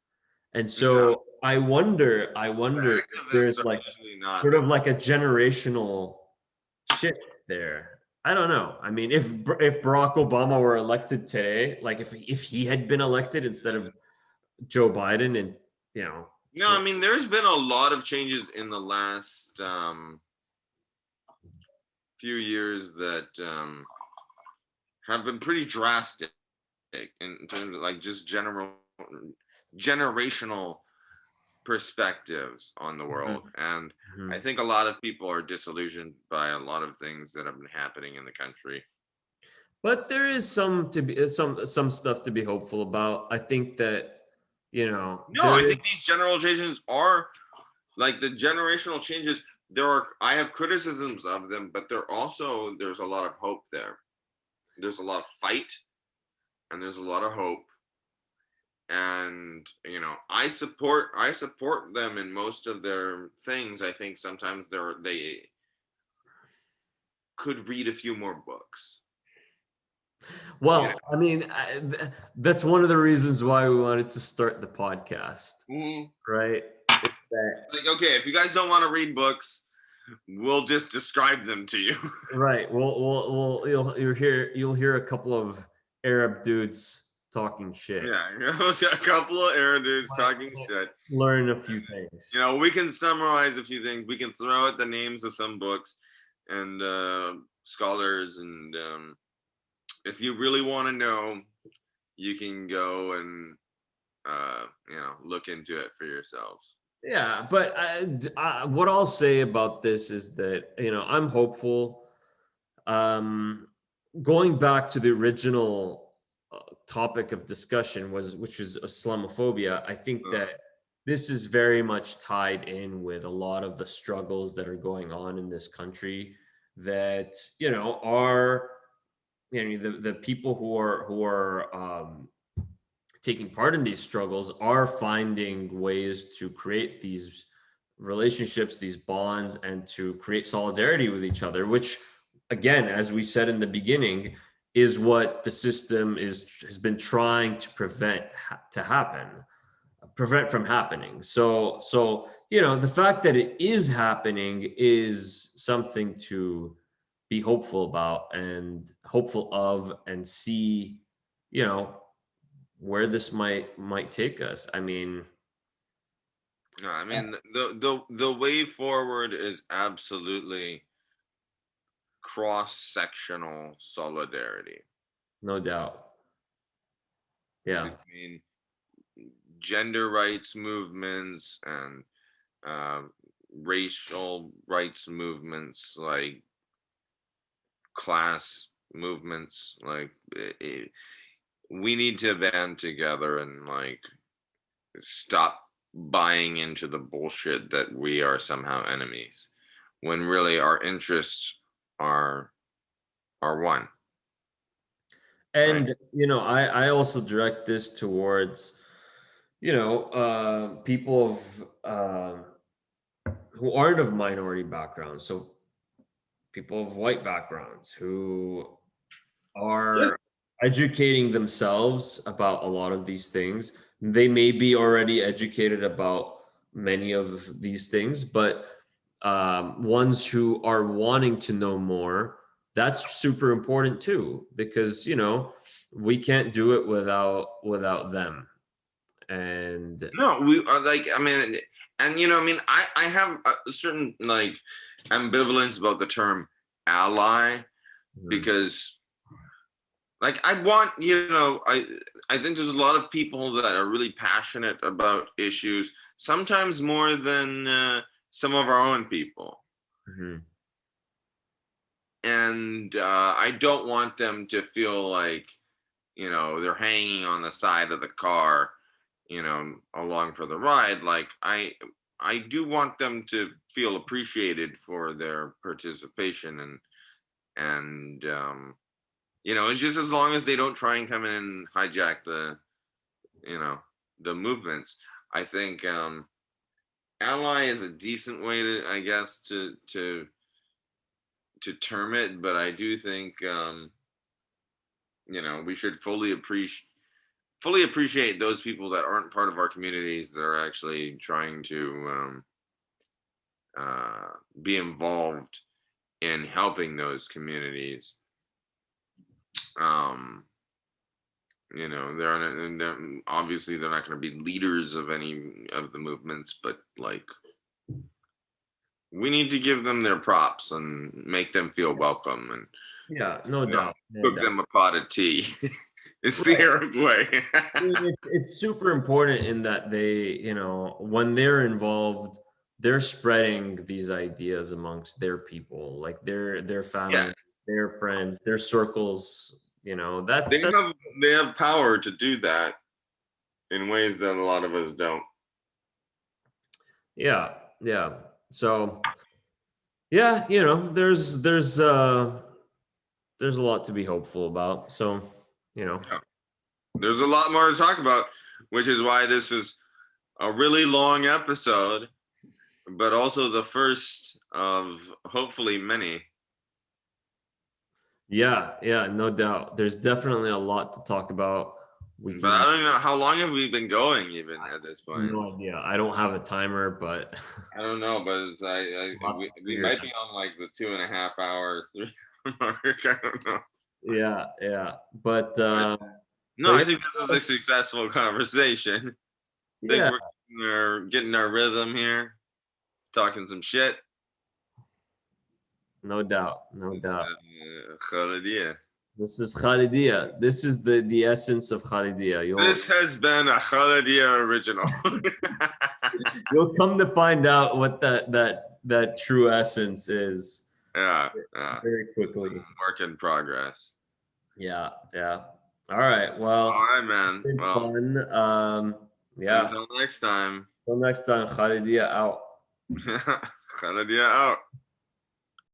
And no, so the I wonder if activists there's are like usually not. sort of like a generational shift there. I don't know. I mean, if Barack Obama were elected today, like if he had been elected instead of Joe Biden, and you know, No, I mean, there's been a lot of changes in the last few years that have been pretty drastic in terms of like just generational perspectives on the world. And I Mhm. think a lot of people are disillusioned by a lot of things that have been happening in the country. But there is some stuff to be hopeful about. I think that No, there I is. think these general changes are like the generational changes. I have criticisms of them, but there's a lot of hope there. There's a lot of fight, and there's a lot of hope. And I support them in most of their things. I think sometimes they could read a few more books. Well, I mean, that's one of the reasons why we wanted to start the podcast, Mhm. right? That Like, okay, if you guys don't want to read books, We'll just describe them to you. Right. You'll hear a couple of Arab dudes talking shit. Yeah, a couple of Arab dudes talking Might shit. learn a few things. We can summarize a few things. We can throw out the names of some books and scholars, and if you really want to know, you can go and look into it for yourselves. Yeah, but what I'll say about this is that I'm hopeful. Um, Going back to the original topic of discussion which is Islamophobia. I think Uh, that this is very much tied in with a lot of the struggles that are going on in this country. That are the people who are taking part in these struggles are finding ways to create these relationships, these bonds, and to create solidarity with each other, which, again, as we said in the beginning, is what the system has been trying to prevent from happening. So the fact that it is happening is something to be hopeful about and hopeful of, and see you know where this might take us. I mean, no, I mean the way forward is absolutely cross-sectional solidarity no doubt. Yeah. between gender rights movements and racial rights movements, like class movements. Like we need to band together and like stop buying into the bullshit that we are somehow enemies, when really our interests are one. Right? And I also direct this towards people of who aren't of minority backgrounds, so people of white backgrounds who Yeah. are educating themselves about a lot of these things. They may be already educated about many of these things, but ones who are wanting to know more, that's super important too, because we can't do it without them. And No, we are like, I mean, and I mean, I have a certain like ambivalence about the term ally, because like I want, I think there's a lot of people that are really passionate about issues, sometimes more than some of our own people. Mhm. And I don't want them to feel like, they're hanging on the side of the car, along for the ride. Like I do want them to feel appreciated for their participation, and it's just as long as they don't try and come in and hijack you know the movements. I think ally is a decent way to, I guess, to term it, but I do think we should fully appreciate those people that aren't part of our communities that are actually trying to be involved in helping those communities. um obviously they're not going to be leaders of any of the movements, but like we need to give them their props and make them feel welcome, and Yeah, no you know, doubt, no cook doubt. them a pot of tea. It's the Right. Arab way. I mean, it's super important in that when they're involved, they're spreading these ideas amongst their people, like their Yeah, family, their friends, their circles. they That's have power to do that in ways that a lot of us don't. yeah, yeah. So yeah, there's a lot to be hopeful about. So you know, Yeah. There's a lot more to talk about, which is why this is a really long episode, but also the first of hopefully many. yeah, no doubt. There's definitely a lot to talk about. We But I can. don't even know how long have we been going even at this point. No idea. I don't have a timer, but I don't know, but it's, we'll have to we figure it might out. be on like the 2.5 hour mark. I don't know. Yeah, yeah. But No, but I yeah, think this was a successful conversation. I think yeah, we're getting our rhythm here, talking some shit. no doubt, no It's, doubt. Khalidiyya. This is Khalidiyya. This is the essence of Khalidiyya. This has been a Khalidiyya original. You'll come to find out what that true essence is Yeah, very quickly. work in progress. Yeah, yeah. All right. All Well, right, man. it's been Well, fun. Yeah. until next time. Till next time, Khalidiyya out. Khalidiyya out.